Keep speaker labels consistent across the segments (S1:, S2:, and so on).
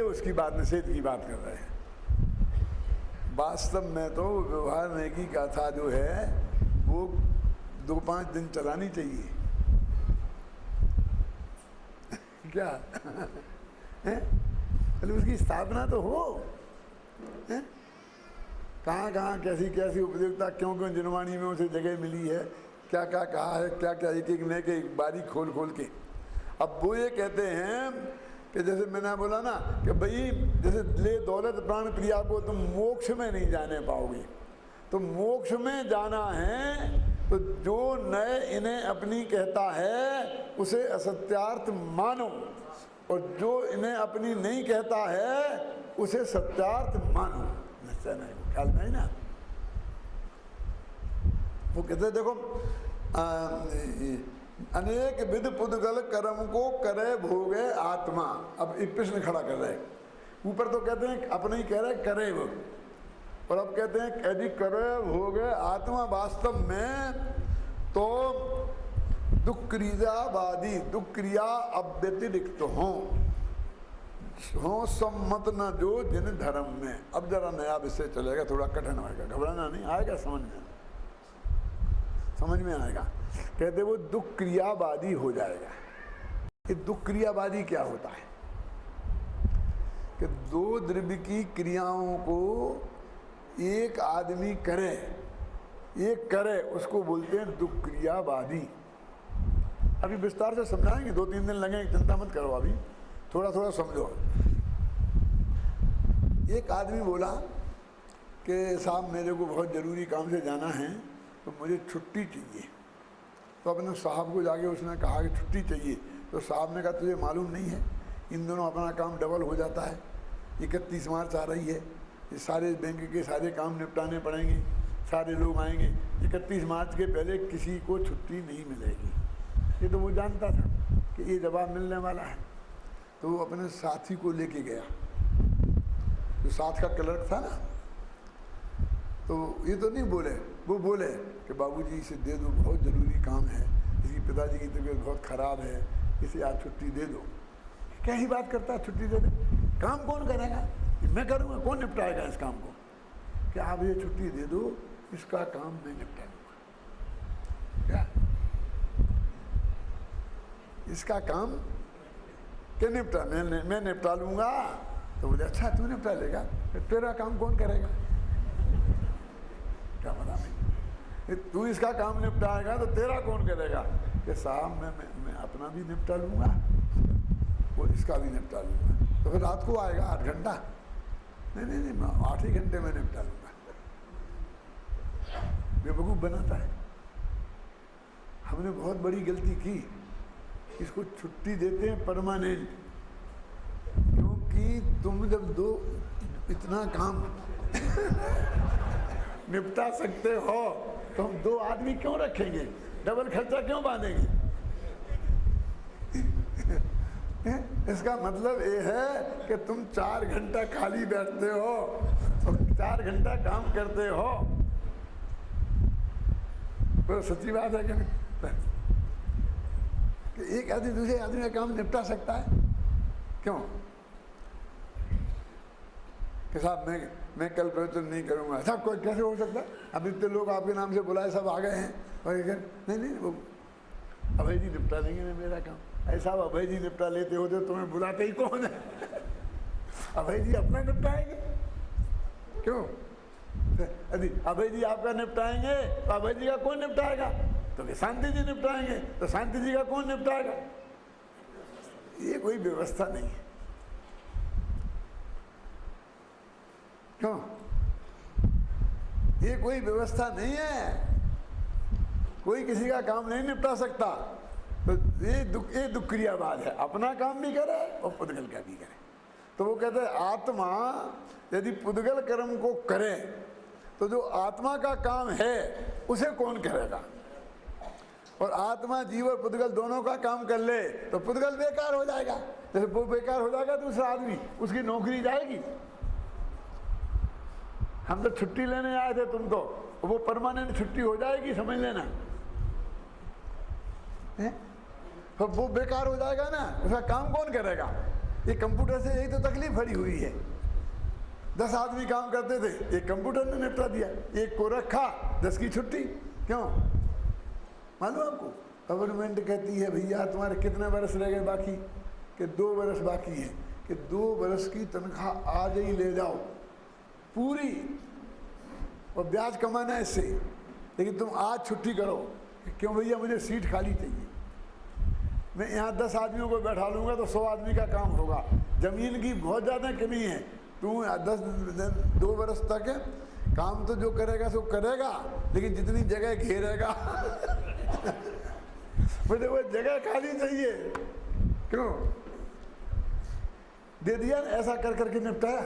S1: उसकी बात, निषेध की बात कर रहे हैं। वास्तव में तो व्यवहार में की गाथा जो है वो 2-5 दिन चलानी चाहिए। क्या है? उसकी स्थापना तो हो, है? कहाँ कहाँ कैसी कैसी उपयोगिता, क्यों क्यों जिनवाणी में उसे जगह मिली है, क्या क्या कहा है, क्या क्या एक एक नए के बारी खोल खोल के। अब वो ये कहते हैं कि जैसे मैंने बोला ना कि भाई जैसे ले दौलत प्राण प्रिया को तुम मोक्ष में नहीं जाने पाओगे, तो मोक्ष में जाना है तो जो नए इन्हें अपनी कहता है उसे असत्यार्थ मानो, और जो इन्हें अपनी नहीं कहता है उसे सत्यार्थ मानो। निश्चय नहीं, ख्याल नहीं ना। वो कहते देखो अनेक विध पुद्गल कर्म को करे भोगे आत्मा। अब एक प्रश्न खड़ा कर रहे हैं, ऊपर तो कहते हैं अपने ही कह रहे करे वो, और अब कहते हैं यदि करे भोगे आत्मा। वास्तव में तो दुख क्रियावादी, दुख क्रिया अव्यतिरिक्त हो सम्मत न जो जिन धर्म में। अब जरा नया विषय चलेगा, थोड़ा कठिन होगा, घबराना नहीं, आएगा समझ में आएगा। कहते वो दुख क्रियावादी हो जाएगा। ये दुख क्रियावादी क्या होता है कि दो द्रव्य की क्रियाओं को एक आदमी करे, एक करे, उसको बोलते हैं दुख क्रियावादी। अभी विस्तार से समझाएंगे, 2-3 दिन लगेंगे, चिंता मत करो, अभी थोड़ा थोड़ा समझो। एक आदमी बोला कि साहब मेरे को बहुत ज़रूरी काम से जाना है तो मुझे छुट्टी चाहिए। तो अपने साहब को जाके उसने कहा कि छुट्टी चाहिए, तो साहब ने कहा तुझे मालूम नहीं है इन दोनों अपना काम डबल हो जाता है। 31 मार्च आ रही है, ये सारे बैंक के सारे काम निपटाने पड़ेंगे, सारे लोग आएंगे। 31 मार्च के पहले किसी को छुट्टी नहीं मिलेगी। ये तो वो जानता था कि ये जवाब मिलने वाला है। तो वो अपने साथी को लेके गया, जो साथ का क्लर्क था ना। तो ये तो नहीं बोले, वो बोले कि बाबूजी इसे दे दो, बहुत ज़रूरी काम है, इसकी पिताजी की तबीयत बहुत ख़राब है, इसे आज छुट्टी दे दो। क्या ही बात करता है, छुट्टी दे दे, काम कौन करेगा? मैं करूँगा, कौन निपटाएगा इस काम को? क्या आप ये छुट्टी दे दो, इसका काम मैं निपटा लूँगा। क्या इसका काम क्या निपटा, मैं निपटा लूँगा। तो बोले अच्छा तू निपटा लेगा, तेरा काम कौन करेगा? क्या पता नहीं, तू इसका काम निपटाएगा तो तेरा कौन करेगा? कि साहब मैं अपना भी निपटा लूँगा, वो इसका भी निपटा लूँगा। तो फिर रात को आएगा 8 घंटा? नहीं, मैं 8 ही घंटे में निपटा लूँगा। बेवकूफ़ बनाता है। हमने बहुत बड़ी गलती की, इसको छुट्टी देते हैं परमानेंट, क्योंकि तुम जब दो इतना काम निपटा सकते हो तो हम 2 आदमी क्यों रखेंगे, डबल खर्चा क्यों बांधेंगे? इसका मतलब ये है कि तुम 4 घंटा खाली बैठते हो और 4 घंटा काम करते हो। तो सच्ची बात है कि एक आदमी दूसरे आदमी का काम निपटा सकता है? क्यों? कि साहब मैं कल प्रवचन नहीं करूँगा। साहब कोई कैसे हो सकता है? अब इतने लोग आपके नाम से बुलाए, सब आ गए हैं, और नहीं वो अभय जी निपटा देंगे ना मेरा काम। ऐसा अभय जी निपटा लेते होते तुम्हें बुलाते ही कौन है? अभय जी अपना निपटाएंगे क्यों? यदि अभय जी आपका निपटाएंगे तो अभय जी का कौन निपटाएगा? तो शांति जी निपटाएंगे तो शांति जी का कौन निपटाएगा? ये कोई व्यवस्था नहीं है। क्यों? ये कोई व्यवस्था नहीं है, कोई किसी का काम नहीं निपटा सकता। तो ये दुख क्रियावाद है, अपना काम भी करे और पुद्गल का भी करे। तो वो कहते हैं आत्मा यदि पुद्गल कर्म को करे तो जो आत्मा का काम है उसे कौन करेगा? और आत्मा जीव और पुद्गल दोनों का काम कर ले तो पुद्गल बेकार हो जाएगा। जैसे वो बेकार हो जाएगा दूसरा आदमी, उसकी नौकरी जाएगी। हम तो छुट्टी लेने आए थे, तुम तो वो परमानेंट छुट्टी हो जाएगी, समझ लेना। तो वो बेकार हो जाएगा ना, उसका काम कौन करेगा? ये कंप्यूटर से यही तो तकलीफ खड़ी हुई है। 10 आदमी काम करते थे, एक कंप्यूटर ने निपटा दिया, एक को रखा, 10 की छुट्टी। क्यों मालूम आपको? गवर्नमेंट कहती है भैया तुम्हारे कितने बरस रह गए बाकी, कि 2 बरस बाकी है, कि 2 बरस की तनख्वाह आज ही ले जाओ पूरी, और ब्याज कमाना है इससे, लेकिन तुम आज छुट्टी करो। क्यों भैया? मुझे सीट खाली चाहिए, मैं यहाँ 10 आदमियों को बैठा लूँगा तो 100 आदमी का काम होगा, ज़मीन की बहुत ज़्यादा कमी है, तू 2 बरस तक काम तो जो करेगा सो करेगा, लेकिन जितनी जगह घेरेगा मुझे वो जगह खाली चाहिए। क्यों? दे दिया, ऐसा कर करके निपटाया।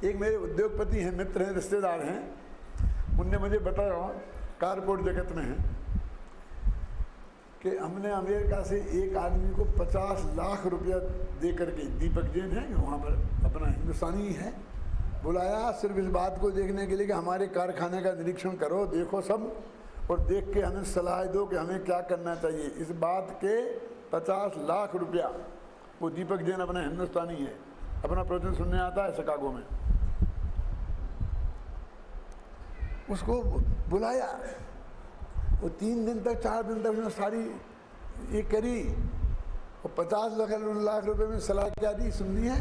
S1: एक मेरे उद्योगपति हैं, मित्र हैं, रिश्तेदार हैं, उनने मुझे बताया, कारपोरेट जगत में है, कि हमने अमेरिका से एक आदमी को 50 लाख रुपया दे करके, दीपक जैन है वहाँ पर, अपना हिंदुस्तानी है, बुलाया सिर्फ इस बात को देखने के लिए कि हमारे कारखाने का निरीक्षण करो, देखो सब, और देख के हमें सलाह दो कि हमें क्या करना चाहिए। इस बात के 50 लाख रुपया, वो दीपक जैन अपना हिंदुस्तानी है, अपना प्रवचन सुनने आता है शिकागो में, उसको बुलाया, वो 3 दिन तक 4 दिन तक उसने सारी ये करी, और 50 लाख रुपए में सलाह क्या दी सुननी है?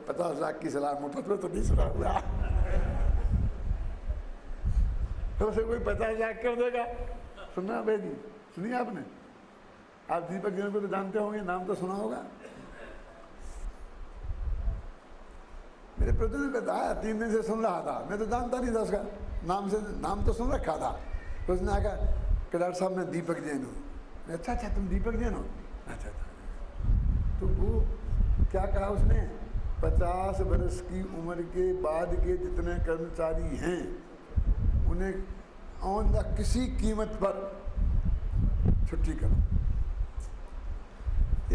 S1: 50 लाख की सलाह मुफ्त में तो नहीं सुना हुआ तो उसे कोई 50 लाख कर देगा? सुनना भाई जी, सुनिए आपने, आप दीपक जैन को तो जानते होंगे, नाम तो सुना होगा। मेरे प्रति ने बताया, 3 दिन से सुन रहा था, मैं तो जानता नहीं था उसका नाम तो सुन रखा था। तो उसने आकर कि डॉक्टर साहब मैं दीपक जैन हूँ। अच्छा अच्छा तुम दीपक जैन हो? अच्छा अच्छा। तो वो क्या कहा उसने? 50 वर्ष की उम्र के बाद के जितने कर्मचारी हैं उन्हें ऑन द किसी कीमत पर छुट्टी करो।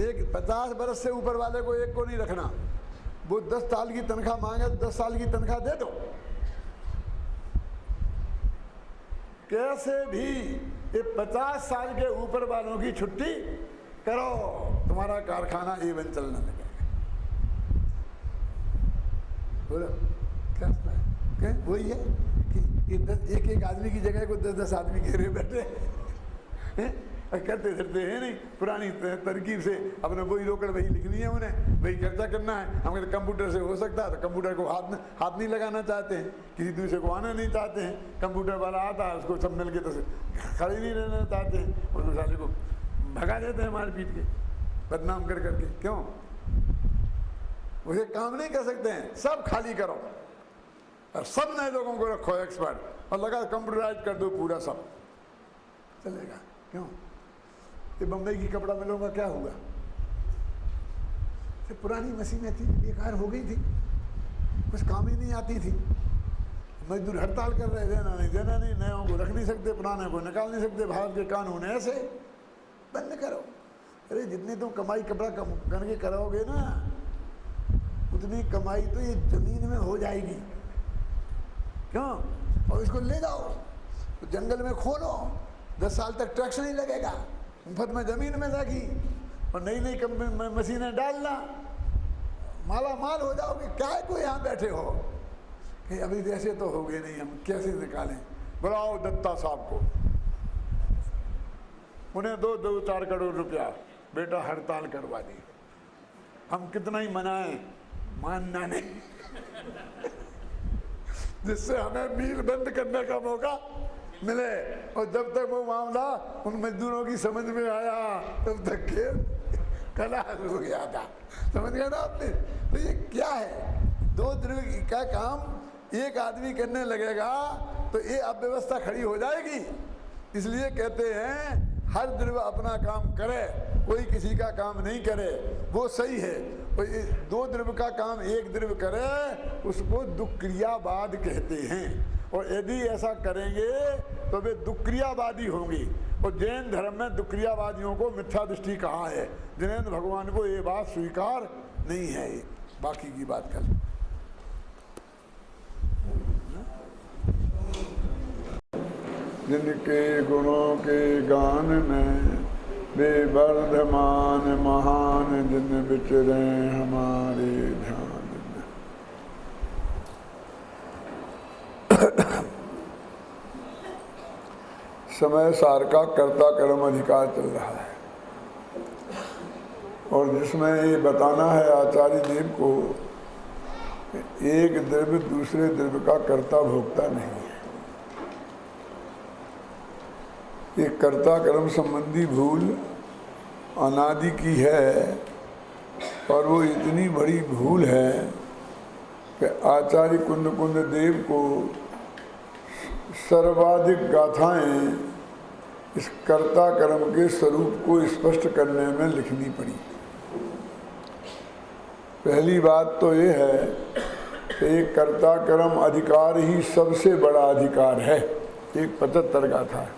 S1: एक 50 वर्ष से ऊपर वाले को एक को नहीं रखना, वो 10 साल की तनख्वाह मांगे तो 10 साल की तनख्वाह दे दो। कैसे भी ये 50 साल के ऊपर वालों की छुट्टी करो, तुम्हारा कारखाना एवन चलने लगेगा। बोलो क्या है? वही है कि एक आदमी की जगह को 10 आदमी घेरे बैठे करते धरते हैं नहीं, पुरानी तरकीब से अपने वही रोकड़ वही लिखनी है, उन्हें वही खर्चा करना है। हम कहते कंप्यूटर से हो सकता है, तो कंप्यूटर को हाथ नहीं लगाना चाहते हैं, किसी दूसरे को आना नहीं चाहते हैं, कंप्यूटर वाला आता है उसको सब मिल के तो खड़े नहीं रहना चाहते हैं, और दूसरे को भगा देते हैं मार पीट के, बदनाम कर करके। क्यों? उसे काम नहीं कर सकते हैं, सब खाली करो और सब नए लोगों को रखो एक्सपर्ट, और लगा कंप्यूटराइज कर दो पूरा, सब चलेगा। क्यों? ये बम्बई की कपड़ा मिलों का क्या हुआ? ये पुरानी मशीनें थी, बेकार हो गई थी, कुछ काम ही नहीं आती थी, मजदूर हड़ताल कर रहे, देना नहीं, नयों को रख नहीं सकते, पुराने को निकाल नहीं सकते, भारत के कानून ऐसे, बंद करो। अरे जितनी तुम कमाई कपड़ा करके कराओगे ना, उतनी कमाई तो ये जमीन में हो जाएगी। क्यों? और इसको ले जाओ तो जंगल में खोलो, 10 साल तक टैक्स नहीं लगेगा, मुफ्त में जमीन में लगी, और नई नई मशीनें डालना, माला माल हो जाओगे। क्या को यहाँ बैठे हो कि अभी जैसे तो हो गए नहीं, हम कैसे निकालें? बुलाओ दत्ता साहब को, उन्हें 2-4 करोड़ रुपया, बेटा हड़ताल करवा दी। हम कितना ही मनाएं, मानना नहीं जिससे हमें मिल बंद करने का मौका मिले। और जब तक वो मामला उन मजदूरों की समझ में आया तब तक खेल खलास हो गया था। समझ गया ना आपने? तो ये क्या है? 2 दिन का काम एक आदमी करने लगेगा तो ये अव्यवस्था खड़ी हो जाएगी। इसलिए कहते हैं हर द्रव्य अपना काम करे, कोई किसी का काम नहीं करे, वो सही है। 2 द्रव्य का काम एक द्रव्य करे, उसको दुक्रियावाद कहते हैं। और यदि ऐसा करेंगे तो वे दुक्रियावादी होंगे। और जैन धर्म में दुक्रियावादियों को मिथ्या दृष्टि कहा है। जिनेंद्र भगवान को ये बात स्वीकार नहीं है। बाकी की बात कर, जिनके गुणों के गान में वे वर्धमान महान जिन विचरे हमारे ध्यान में। समय सार का कर्ता कर्म अधिकार चल रहा है और जिसमें ये बताना है आचार्य देव को एक द्रव्य दूसरे द्रव्य का कर्ता भोक्ता नहीं है। ये कर्ता कर्म संबंधी भूल अनादि की है और वो इतनी बड़ी भूल है कि आचार्य कुंद कुंद देव को सर्वाधिक गाथाएं इस कर्ता कर्म के स्वरूप को स्पष्ट करने में लिखनी पड़ी। पहली बात तो ये है कि एक कर्ता कर्म अधिकार ही सबसे बड़ा अधिकार है, एक 75 गाथा है।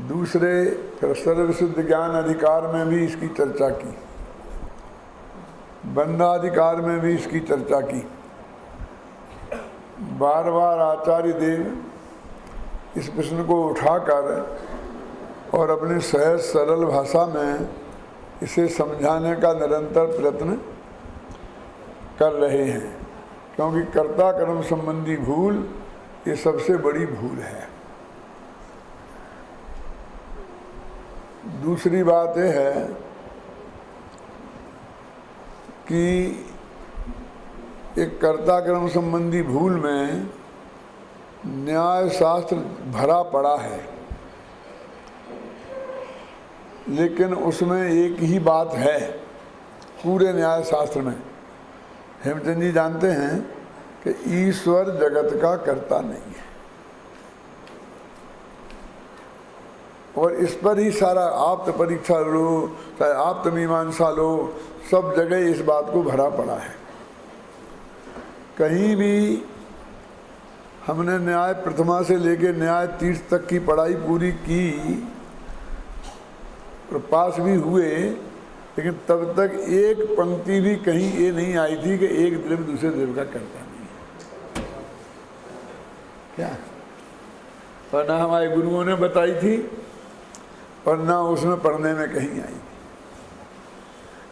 S1: दूसरे फिर सर्वसिद्ध ज्ञान अधिकार में भी इसकी चर्चा की, बंधाधिकार में भी इसकी चर्चा की। बार बार आचार्य देव इस प्रश्न को उठाकर और अपने सहज सरल भाषा में इसे समझाने का निरंतर प्रयत्न कर रहे हैं, क्योंकि कर्ता कर्म संबंधी भूल ये सबसे बड़ी भूल है। दूसरी बात यह है कि एक कर्ता कर्म संबंधी भूल में न्याय शास्त्र भरा पड़ा है, लेकिन उसमें एक ही बात है पूरे न्याय शास्त्र में। हेमचंद जी जानते हैं कि ईश्वर जगत का कर्ता नहीं है और इस पर ही सारा आप्त परीक्षा लो चाहे आप्त मीमांसा लो, सब जगह इस बात को भरा पड़ा है। कहीं भी हमने न्याय प्रथमा से लेकर न्याय 30 तक की पढ़ाई पूरी की और पास भी हुए, लेकिन तब तक एक पंक्ति भी कहीं ये नहीं आई थी कि एक द्रव्य दूसरे द्रव्य का कर्ता नहीं है। क्या? और ना हमारे गुरुओं ने बताई थी और ना उसमें पढ़ने में कहीं आई।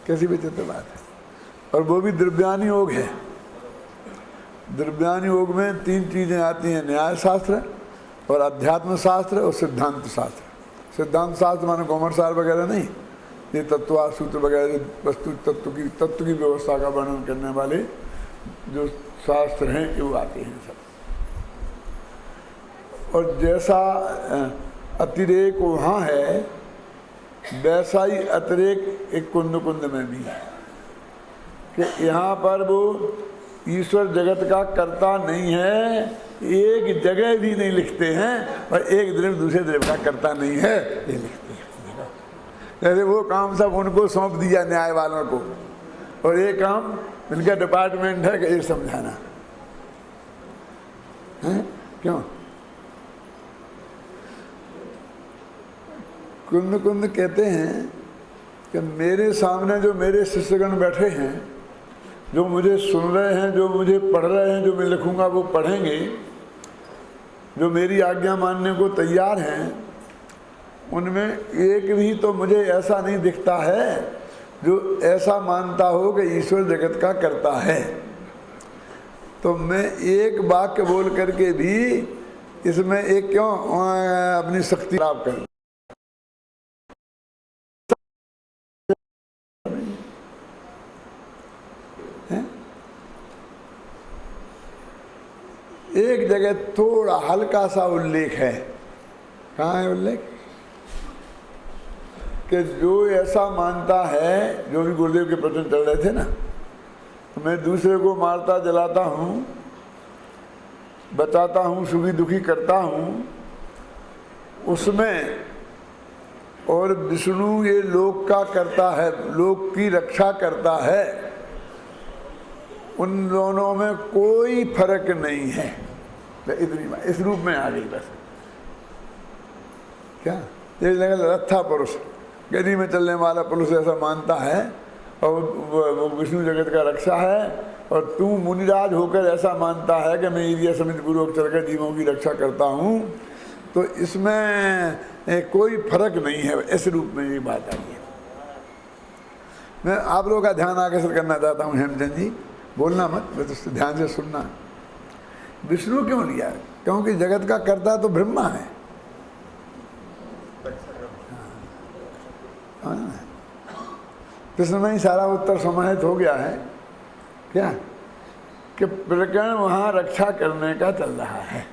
S1: कैसी विचित्र बात है। और वो भी द्रव्यान योग है। द्रव्यान योग में 3 चीज़ें आती हैं, न्याय शास्त्र और अध्यात्म शास्त्र और सिद्धांत शास्त्र। सिद्धांत शास्त्र माने कॉमर्स सार वगैरह नहीं, ये तत्वार्थ सूत्र वगैरह वस्तु तत्व की व्यवस्था का वर्णन करने वाले जो शास्त्र हैं वो आते हैं सब। और जैसा अतिरेक वहाँ है वैसा ही अतिरेक एक कुंद कुंद में भी है कि यहाँ पर वो ईश्वर जगत का कर्ता नहीं है, एक जगह भी नहीं लिखते हैं और एक द्रव्य दूसरे द्रव्य का कर्ता नहीं है ये लिखते हैं। जैसे वो काम सब उनको सौंप दिया न्याय वालों को और ये काम इनका डिपार्टमेंट है कि ये समझाना है। क्यों? कुंद कुंद कहते हैं कि मेरे सामने जो मेरे शिष्यगण बैठे हैं, जो मुझे सुन रहे हैं, जो मुझे पढ़ रहे हैं, जो मैं लिखूंगा वो पढ़ेंगे, जो मेरी आज्ञा मानने को तैयार हैं, उनमें एक भी तो मुझे ऐसा नहीं दिखता है जो ऐसा मानता हो कि ईश्वर जगत का कर्ता है। तो मैं एक वाक्य बोल करके भी इसमें एक क्यों अपनी शक्ति खराब कर। एक जगह थोड़ा हल्का सा उल्लेख है। कहाँ है उल्लेख? कि जो ऐसा मानता है, जो भी गुरुदेव के प्रवचन चल रहे थे ना, तो मैं दूसरे को मारता जलाता हूँ, बचाता हूँ, सुखी दुखी करता हूँ, उसमें और विष्णु ये लोक का करता है, लोक की रक्षा करता है, उन दोनों में कोई फर्क नहीं है। इतनी बात इस रूप में आ गई बस। क्या ये रथा पुरुष, गदी में चलने वाला पुरुष ऐसा मानता है और वो विष्णु जगत का रक्षा है, और तू मुनिराज होकर ऐसा मानता है कि मैं ईर्ष्या समित पूर्वक चलकर जीवों की रक्षा करता हूँ, तो इसमें कोई फर्क नहीं है, ऐसे रूप में ये बात आई है। मैं आप लोगों का ध्यान आकर्षित करना चाहता हूँ, हेमचंद जी बोलना मत, बस ध्यान से सुनना। विष्णु क्यों लिया? क्योंकि जगत का कर्ता तो ब्रह्मा है। कृष्ण में ही सारा उत्तर समाहित हो गया है क्या, कि प्रकरण वहाँ रक्षा करने का चल रहा है।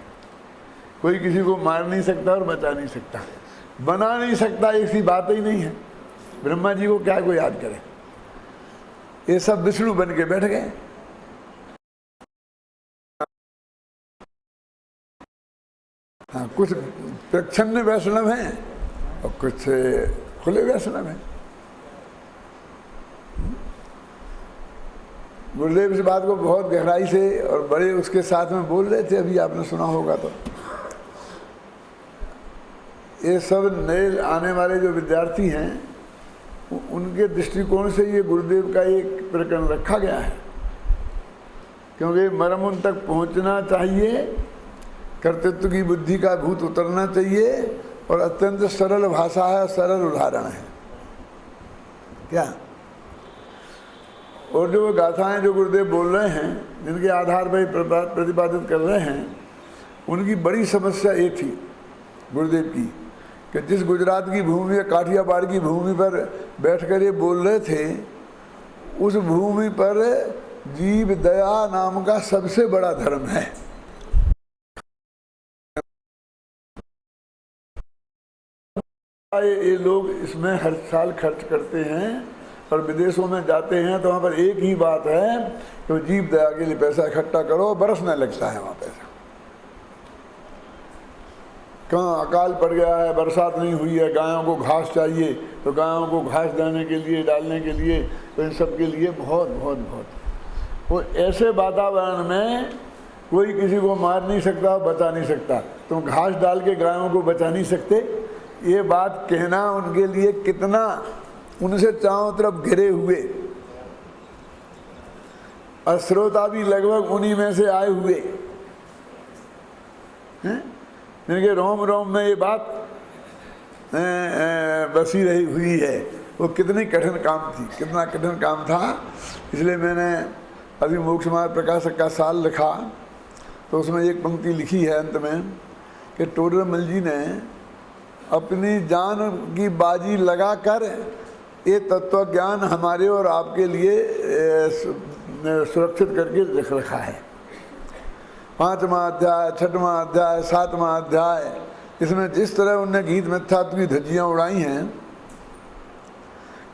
S1: कोई किसी को मार नहीं सकता और बचा नहीं सकता, बना नहीं सकता, ऐसी बात ही नहीं है। ब्रह्मा जी को क्या कोई याद करे, ये सब विष्णु बन के बैठ गए। हाँ, कुछ प्रच्छन्न वैष्णव हैं और कुछ खुले वैष्णव हैं। गुरुदेव इस बात को बहुत गहराई से और बड़े उसके साथ में बोल रहे थे, अभी आपने सुना होगा। तो ये सब नए आने वाले जो विद्यार्थी हैं, उनके दृष्टिकोण से ये गुरुदेव का एक प्रकरण रखा गया है, क्योंकि मर्म उन तक पहुंचना चाहिए, कर्तृत्व की बुद्धि का भूत उतरना चाहिए, और अत्यंत सरल भाषा है, सरल उदाहरण है क्या। और जो गाथाएं जो गुरुदेव बोल रहे हैं, जिनके आधार पर प्रतिपादित कर रहे हैं, उनकी बड़ी समस्या ये थी गुरुदेव की, कि जिस गुजरात की भूमि या काठियावाड़ की भूमि पर बैठकर ये बोल रहे थे, उस भूमि पर जीव दया नाम का सबसे बड़ा धर्म है। ये लोग इसमें हर साल खर्च करते हैं और विदेशों में जाते हैं, तो वहाँ पर एक ही बात है कि जीव दया के लिए पैसा इकट्ठा करो, बरसने लगता है वहाँ पैसा। कहाँ अकाल पड़ गया है, बरसात नहीं हुई है, गायों को घास चाहिए, तो गायों को घास देने के लिए, डालने के लिए, तो इन सब के लिए बहुत बहुत बहुत। वो ऐसे वातावरण में कोई किसी को मार नहीं सकता, बचा नहीं सकता। तुम घास डाल के गायों को बचा नहीं सकते, ये बात कहना उनके लिए कितना, उनसे चारों तरफ घिरे हुए और श्रोता भी लगभग उन्हीं में से आए हुए हैं, जिनके रोम रोम में ये बात बसी रही हुई है। वो कितनी कठिन काम थी, कितना कठिन काम था। इसलिए मैंने अभी मोक्ष मार्ग प्रकाशक का साल लिखा, तो उसमें एक पंक्ति लिखी है अंत में कि टोडरमल जी ने अपनी जान की बाजी लगाकर ये तत्व ज्ञान हमारे और आपके लिए सुरक्षित करके रख रखा है। 5वां अध्याय, 6वां अध्याय, 7वां अध्याय, इसमें जिस तरह उनने गीत मिथ्यात्व की धज्जियाँ उड़ाई हैं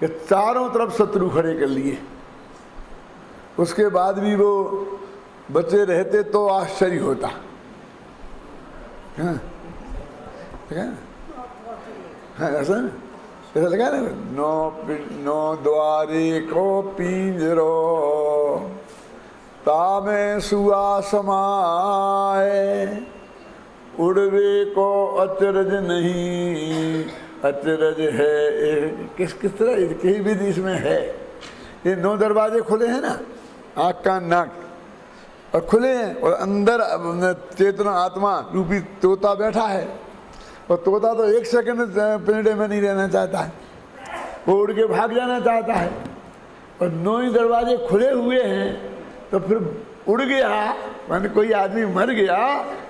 S1: कि चारों तरफ शत्रु खड़े कर लिए, उसके बाद भी वो बचे रहते तो आश्चर्य होता है। ऐसा ऐसा लगा ना, नो द्वारे को पिंजरो तामे सुआ समाए, उड़वे को अचरज नहीं, अचरज है। किस किस तरह कहीं भी इसमें है। ये 9 दरवाजे खुले हैं ना, आँख कान नाक और खुले हैं, और अंदर चेतना आत्मा रूपी तोता बैठा है, और तोता तो 1 सेकंड पिंजरे में नहीं रहना चाहता है, वो उड़ के भाग जाना चाहता है। और 9 ही दरवाजे खुले हुए हैं, तो फिर उड़ गया, माने कोई आदमी मर गया,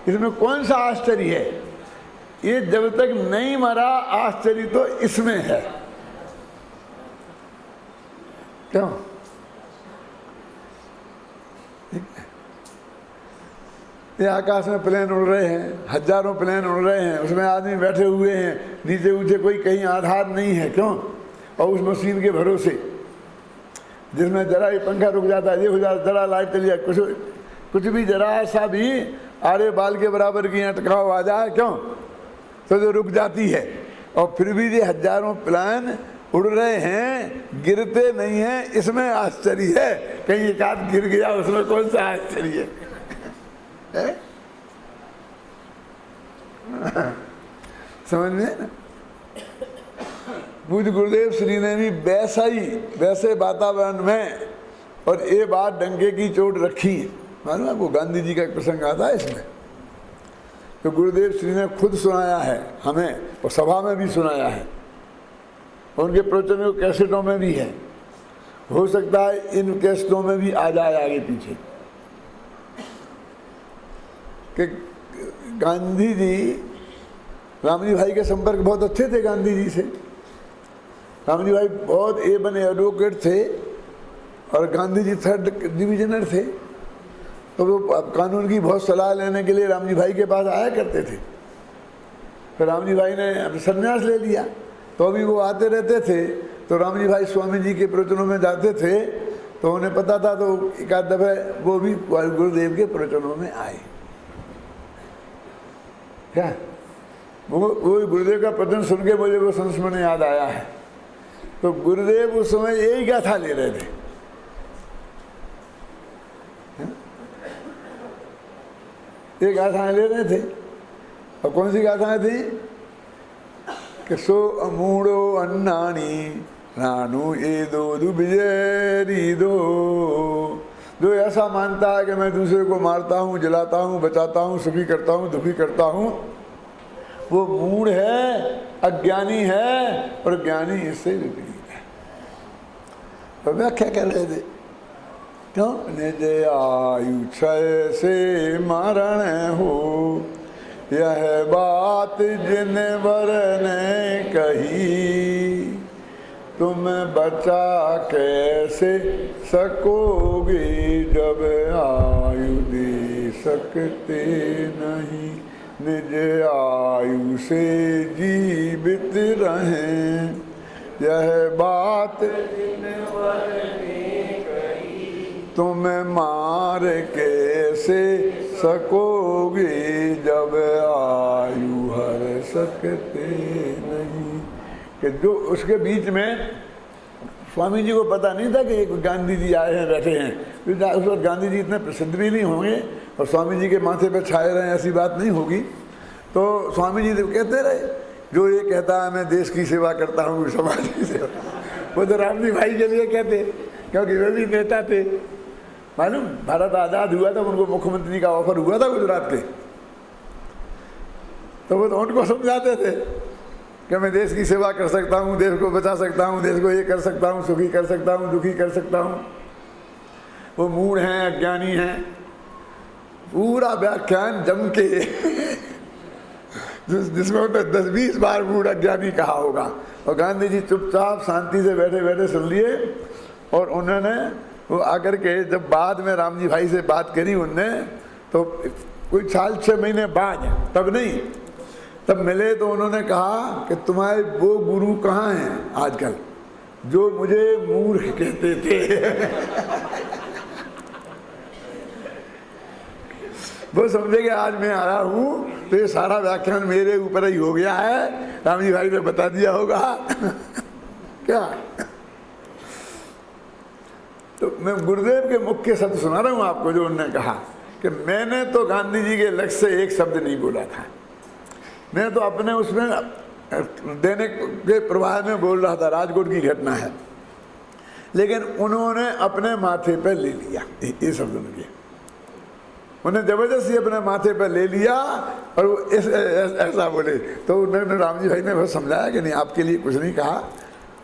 S1: इसमें कौन सा आश्चर्य है। ये जब तक नहीं मरा, आश्चर्य तो इसमें है। क्यों? ये आकाश में प्लेन उड़ रहे हैं, हजारों प्लेन उड़ रहे हैं, उसमें आदमी बैठे हुए हैं, नीचे ऊंचे कोई कहीं आधार नहीं है। क्यों? और उस मशीन के भरोसे, जिसमें जरा ही पंखा रुक जाता है, ये हो जाता, जरा लाइट चली जाए, कुछ भी जरा सा भी आरे बाल के बराबर की अटकाव आ जाए, क्यों, तो जो रुक जाती है। और फिर भी ये हजारों प्लेन उड़ रहे हैं, गिरते नहीं हैं, इसमें आश्चर्य है। कहीं एक आध गिर गया, उसमें कौन सा आश्चर्य है? समझ में ना? पूज्य गुरुदेव श्री ने भी वैसे वातावरण में और ये बात डंके की चोट रखी। मालूम आपको, गांधी जी का एक प्रसंग आता है इसमें तो गुरुदेव श्री ने खुद सुनाया है हमें और सभा में भी सुनाया है, उनके प्रवचनों कैसेटों में भी है। हो सकता है इन कैसेटों में भी आ जाए आगे पीछे कि गांधी जी, रामजी भाई के संपर्क बहुत अच्छे थे गांधी जी से। रामजी भाई बहुत A1 एडवोकेट थे और गांधी जी 3rd डिविजनर थे, तो वो कानून की बहुत सलाह लेने के लिए रामजी भाई के पास आया करते थे। फिर रामजी भाई ने संन्यास ले लिया तो अभी वो आते रहते थे, तो रामजी भाई स्वामी जी के प्रवचनों में जाते थे, तो उन्हें पता था, तो एक आध दफे वो भी गुरुदेव के प्रवचनों में आए। क्या वो गुरुदेव का प्रवचन सुन के मुझे वो संस्मरण याद आया है। तो गुरुदेव उस समय यही गाथा ले रहे थे, ये गाथाएं ले रहे थे। और कौन सी गाथाएं थी कि सो अमूढ़ो अन्नानी नानू ए दो दुबिजेरी दो। जो ऐसा मानता है कि मैं दूसरे को मारता हूँ, जलाता हूँ, बचाता हूँ, सुखी करता हूँ, दुखी करता हूँ, वो मूढ़ है, अज्ञानी है, और ज्ञानी इससे विपरीत है। तो व्याख्या कर रहे थे, क्यों निज आयु क्षय से मरण हो, यह बात जिन वर ने कही, तुम बचा कैसे सकोगे जब आयु दे सकते नहीं। निज आयु से जीवित रहें, यह बात तुम मार कैसे सकोगे जब आयु हर सकते नहीं। कि जो उसके बीच में स्वामी जी को पता नहीं था कि गांधी जी आए हैं, बैठे हैं। उस वक्त गांधी जी इतने प्रसिद्ध भी नहीं होंगे और स्वामी जी के माथे पे छाए रहे, ऐसी बात नहीं होगी। तो स्वामी जी कहते रहे, जो ये कहता है मैं देश की सेवा करता हूँ, समाज की सेवा, वो तो रामजी भाई के लिए कहते, क्योंकि वे भी नेता थे। मालूम, भारत आज़ाद हुआ था, उनको मुख्यमंत्री का ऑफर हुआ था गुजरात के, तो वो तो उनको समझाते थे कि मैं देश की सेवा कर सकता हूँ, देश को बचा सकता हूँ, देश को ये कर सकता हूँ, सुखी कर सकता हूँ, दुखी कर सकता हूँ। वो मूढ़ हैं, अज्ञानी हैं। पूरा व्याख्यान जम के जिसमें उन्होंने 10-20 बार मूढ़ अज्ञानी कहा होगा, और गांधी जी चुपचाप शांति से बैठे बैठे सुन लिए। और उन्होंने वो आकर के जब बाद में रामजी भाई से बात करी उनने, तो कोई 6 महीने बाद, तब नहीं, तब मिले तो उन्होंने कहा कि तुम्हारे वो गुरु कहाँ हैं आजकल जो मुझे मूर्ख कहते थे। वो समझे कि आज मैं आया हूँ तो ये सारा व्याख्यान मेरे ऊपर ही हो गया है, रामजी भाई ने बता दिया होगा। क्या तो मैं गुरुदेव के मुख्य शब्द सुना रहा हूँ आपको, जो उन्होंने कहा कि मैंने तो गांधी जी के लक्ष्य से एक शब्द नहीं बोला था, मैं तो अपने उसमें देने के प्रवाह में बोल रहा था, राजकोट की घटना है, लेकिन उन्होंने अपने माथे पर ले लिया, ये शब्द उनके, उन्हें जबरदस्ती अपने माथे पर ले लिया और वो ऐसा बोले। तो उन्होंने रामजी भाई ने बस समझाया कि नहीं, आपके लिए कुछ नहीं कहा,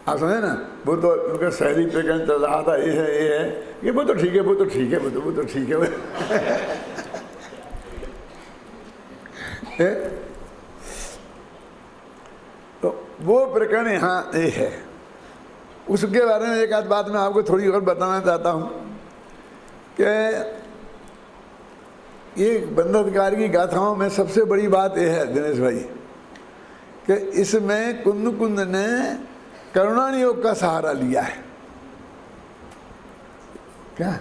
S1: आप समझे ना। वो तो उनका शहरी प्रकरण चल रहा था, ये है ये, वो तो ठीक है, वो तो ठीक है, वो तो ठीक है। तो वो प्रकरण यहाँ ये है। उसके बारे में एक आध बात मैं आपको थोड़ी और बताना चाहता हूँ कि ये बंधनकार की गाथाओं में सबसे बड़ी बात यह है दिनेश भाई कि इसमें कुंद ने करुणानि योग का सहारा लिया है। क्या?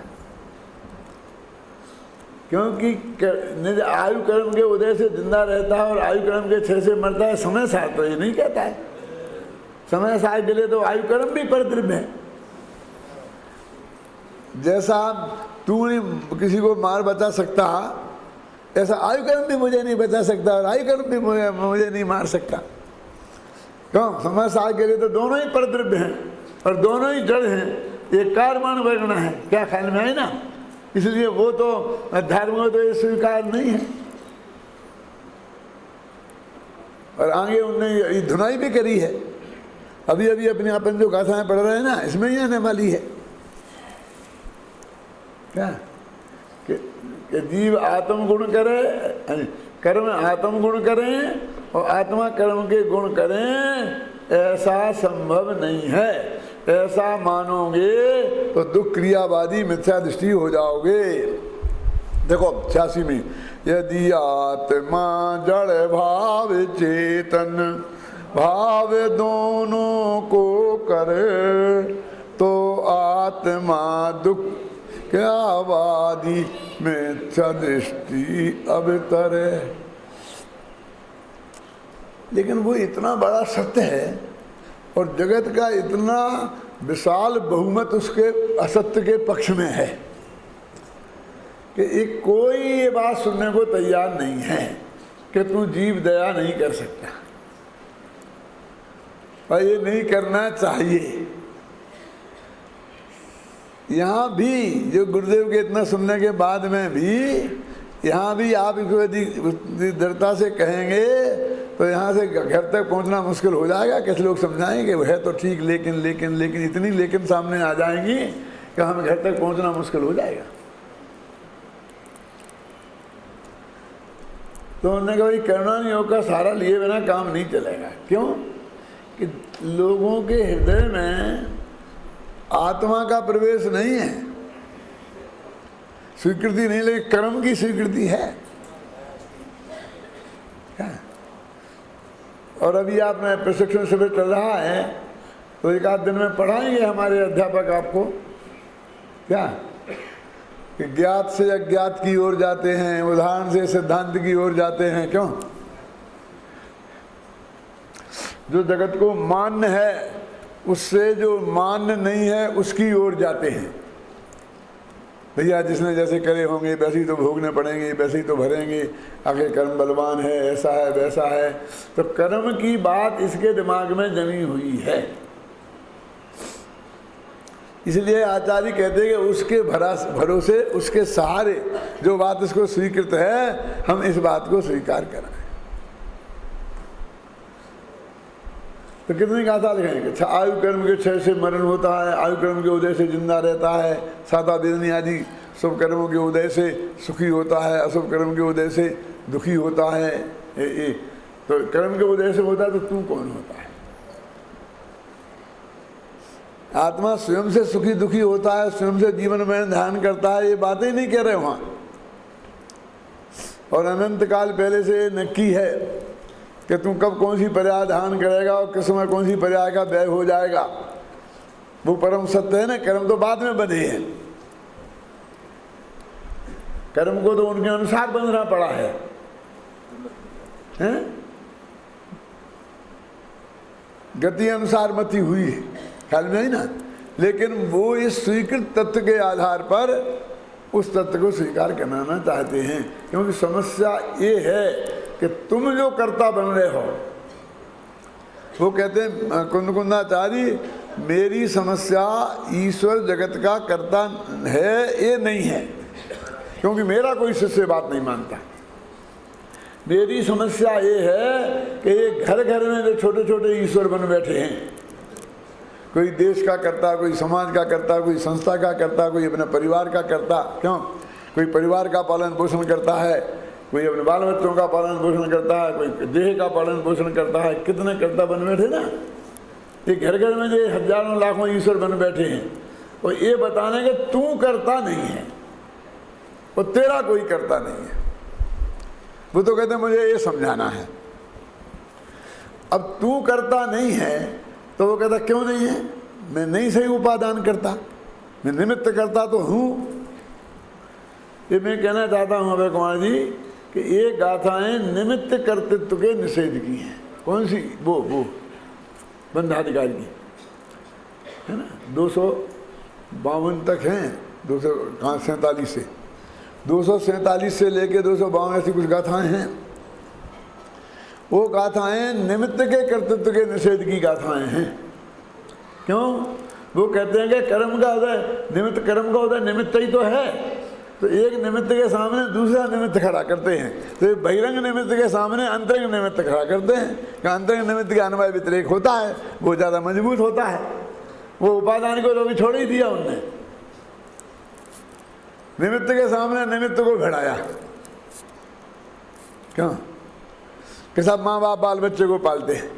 S1: क्योंकि निज आयु कर्म के उदय से जिंदा रहता है और आयु कर्म के क्षय से मरता है, समय साथ तो ये नहीं कहता है। समय साथ के लिए तो आयु कर्म भी परद्रव्य है। जैसा तू नहीं किसी को मार बचा सकता, ऐसा आयु कर्म भी मुझे नहीं बचा सकता और आयु कर्म भी मुझे नहीं मार सकता। क्यों? समय साथ के लिए तो दोनों ही परद्रव्य हैं और दोनों ही जड़ हैं, ये कार्यमान वर्णना है। क्या ख्याल में है ना? इसलिए वो तो धर्म में तो ये स्वीकार नहीं है। और आगे उनने ये धुनाई भी करी है। अभी अभी अपने अपन जो गाथाएं पढ़ रहे हैं ना, इसमें ही आने वाली है क्या कि जीव आत्म गुण करे, कर्म आत्म गुण करें और आत्मा कर्म के गुण करें, ऐसा संभव नहीं है। ऐसा मानोगे तो दुख क्रियावादी मिथ्या दृष्टि हो जाओगे। देखो 86 में, यदि आत्मा जड़ भाव चेतन भाव दोनों को करे, तो आत्मा दुख क्रियावादी मिथ्या दृष्टि अब तरे। लेकिन वो इतना बड़ा सत्य है और जगत का इतना विशाल बहुमत उसके असत्य के पक्ष में है कि एक कोई ये बात सुनने को तैयार नहीं है कि तू जीव दया नहीं कर सकता और ये नहीं करना चाहिए। यहाँ भी जो गुरुदेव के इतना सुनने के बाद में भी यहाँ भी आप इसको यदि दृढ़ता से कहेंगे तो यहाँ से घर तक पहुँचना मुश्किल हो जाएगा। कैसे लोग समझाएंगे वो है तो ठीक, लेकिन लेकिन लेकिन इतनी लेकिन सामने आ जाएंगी कि हमें घर तक पहुँचना मुश्किल हो जाएगा। तो उन्होंने कहा भाई करुणा योग का सहारा लिए बिना काम नहीं चलेगा। क्यों कि लोगों के हृदय में आत्मा का प्रवेश नहीं है, स्वीकृति नहीं, लेकिन कर्म की स्वीकृति है क्या? और अभी आपने प्रशिक्षण शिविर चल रहा है तो एक आध दिन में पढ़ाएंगे हमारे अध्यापक आपको क्या कि ज्ञात से अज्ञात की ओर जाते हैं, उदाहरण से सिद्धांत की ओर जाते हैं। क्यों? जो जगत को मान्य है उससे जो मान्य नहीं है उसकी ओर जाते हैं। भैया जिसने जैसे करे होंगे वैसे ही तो भोगने पड़ेंगे, वैसे ही तो भरेंगे, आगे कर्म बलवान है, ऐसा है वैसा है। तो कर्म की बात इसके दिमाग में जमी हुई है। इसलिए आचार्य कहते हैं कि उसके भरोसे उसके सहारे जो बात इसको स्वीकृत है हम इस बात को स्वीकार कराएं। तो कितनी गाथा लिखेंगे? आयु कर्म के क्षय से मरण होता है, आयु कर्म के उदय से जिंदा रहता है, साता वेदनी आदि शुभ कर्मों के उदय से सुखी होता है, अशुभ कर्म के उदय से दुखी होता है। तो कर्म के उदय से होता है तो तू कौन होता है? आत्मा स्वयं से सुखी दुखी होता है, स्वयं से जीवन में ध्यान करता है, ये बातें नहीं कह रहे वहां। और अनंत काल पहले से नक्की है कि तू कब कौन सी पर्याय ध्यान करेगा और किस समय कौन सी पर्याय का व्यय हो जाएगा। वो परम सत्य है ना। कर्म तो बाद में बने हैं, कर्म को तो उनके अनुसार बंधना पड़ा है, हैं? गति अनुसार मति हुई है, ख्याल में ही ना। लेकिन वो इस स्वीकृत तत्व के आधार पर उस तत्व को स्वीकार कराना चाहते हैं। क्योंकि समस्या ये है कि तुम जो कर्ता बन रहे हो, वो कहते हैं कुंदकुंदाचार्य मेरी समस्या ईश्वर जगत का कर्ता है ये नहीं है, क्योंकि मेरा कोई शिष्य बात नहीं मानता। मेरी समस्या ये है कि ये घर घर में जो छोटे छोटे ईश्वर बन बैठे हैं, कोई देश का करता, कोई समाज का करता, कोई संस्था का करता, कोई अपने परिवार का करता। क्यों? कोई परिवार का पालन पोषण करता है, कोई अपने बाल बच्चों का पालन पोषण करता है, कोई देह का पालन पोषण करता है। कितने कर्ता बन बैठे ना। ये घर घर में जो हजारों लाखों ईश्वर बन बैठे हैं और ये बताने के तू करता नहीं है और तेरा कोई करता नहीं है। वो तो कहते मुझे ये समझाना है। अब तू करता नहीं है तो वो कहता क्यों नहीं है? मैं नहीं सही उपादान करता, मैं निमित्त करता तो हूँ। ये मैं कहना चाहता हूँ अभय कुमार जी कि ये गाथाएं निमित्त कर्तृत्व के निषेध की हैं। कौन सी? वो बंधाधिकार की है ना। 252 तक हैं, 247 से 247 से लेके 252 ऐसी कुछ गाथाएं हैं। वो गाथाएं निमित्त के कर्तृत्व के निषेध की गाथाएं हैं। क्यों? वो कहते हैं कि कर्म का उदय निमित्त, कर्म का उदय निमित्त ही तो है। तो एक निमित्त के सामने दूसरा निमित्त खड़ा करते हैं। तो बहिरंग निमित्त के सामने अंतरंग निमित्त खड़ा करते हैं कि अंतरंग निमित्त के अन्वय व्यतिरेक होता है, वो ज़्यादा मजबूत होता है। वो उपादान को तो अभी छोड़ ही दिया उनने, निमित्त के सामने निमित्त को भिड़ाया। क्यों कि सब माँ बाप बाल बच्चे को पालते हैं,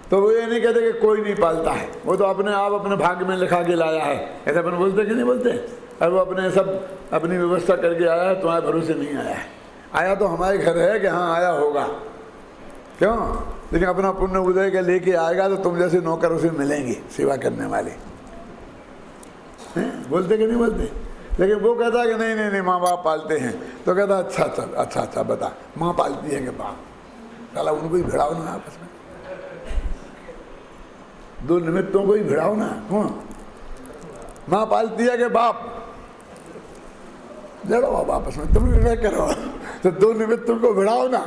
S1: तो वो ये नहीं कहते कि कोई नहीं पालता है, वो तो अपने आप अपने भाग्य में लिखा के लाया है। ऐसा अपन बोलते कि नहीं बोलते? और वो अपने सब अपनी व्यवस्था करके आया है, तुम्हारे भरोसे नहीं आया है। आया तो हमारे घर है कि हाँ आया होगा, क्यों? लेकिन अपना पुण्य उदय के लेके आएगा तो तुम जैसे नौकर उसे मिलेंगे, सेवा करने वाले हैं? बोलते कि नहीं बोलते? लेकिन वो कहता है कि नहीं नहीं नहीं माँ बाप पालते हैं। तो कहता अच्छा अच्छा अच्छा अच्छा बता, माँ पालती है कि बाप? साला उनको ही भिड़ाओ ना आपस में, दो निमित्तों को ही भिड़ाओ ना। कौन माँ पालती है कि बाप? लड़ो अब आपस में, तुम निर्णय करो। तो दो निमित्तों को भिड़ाओ ना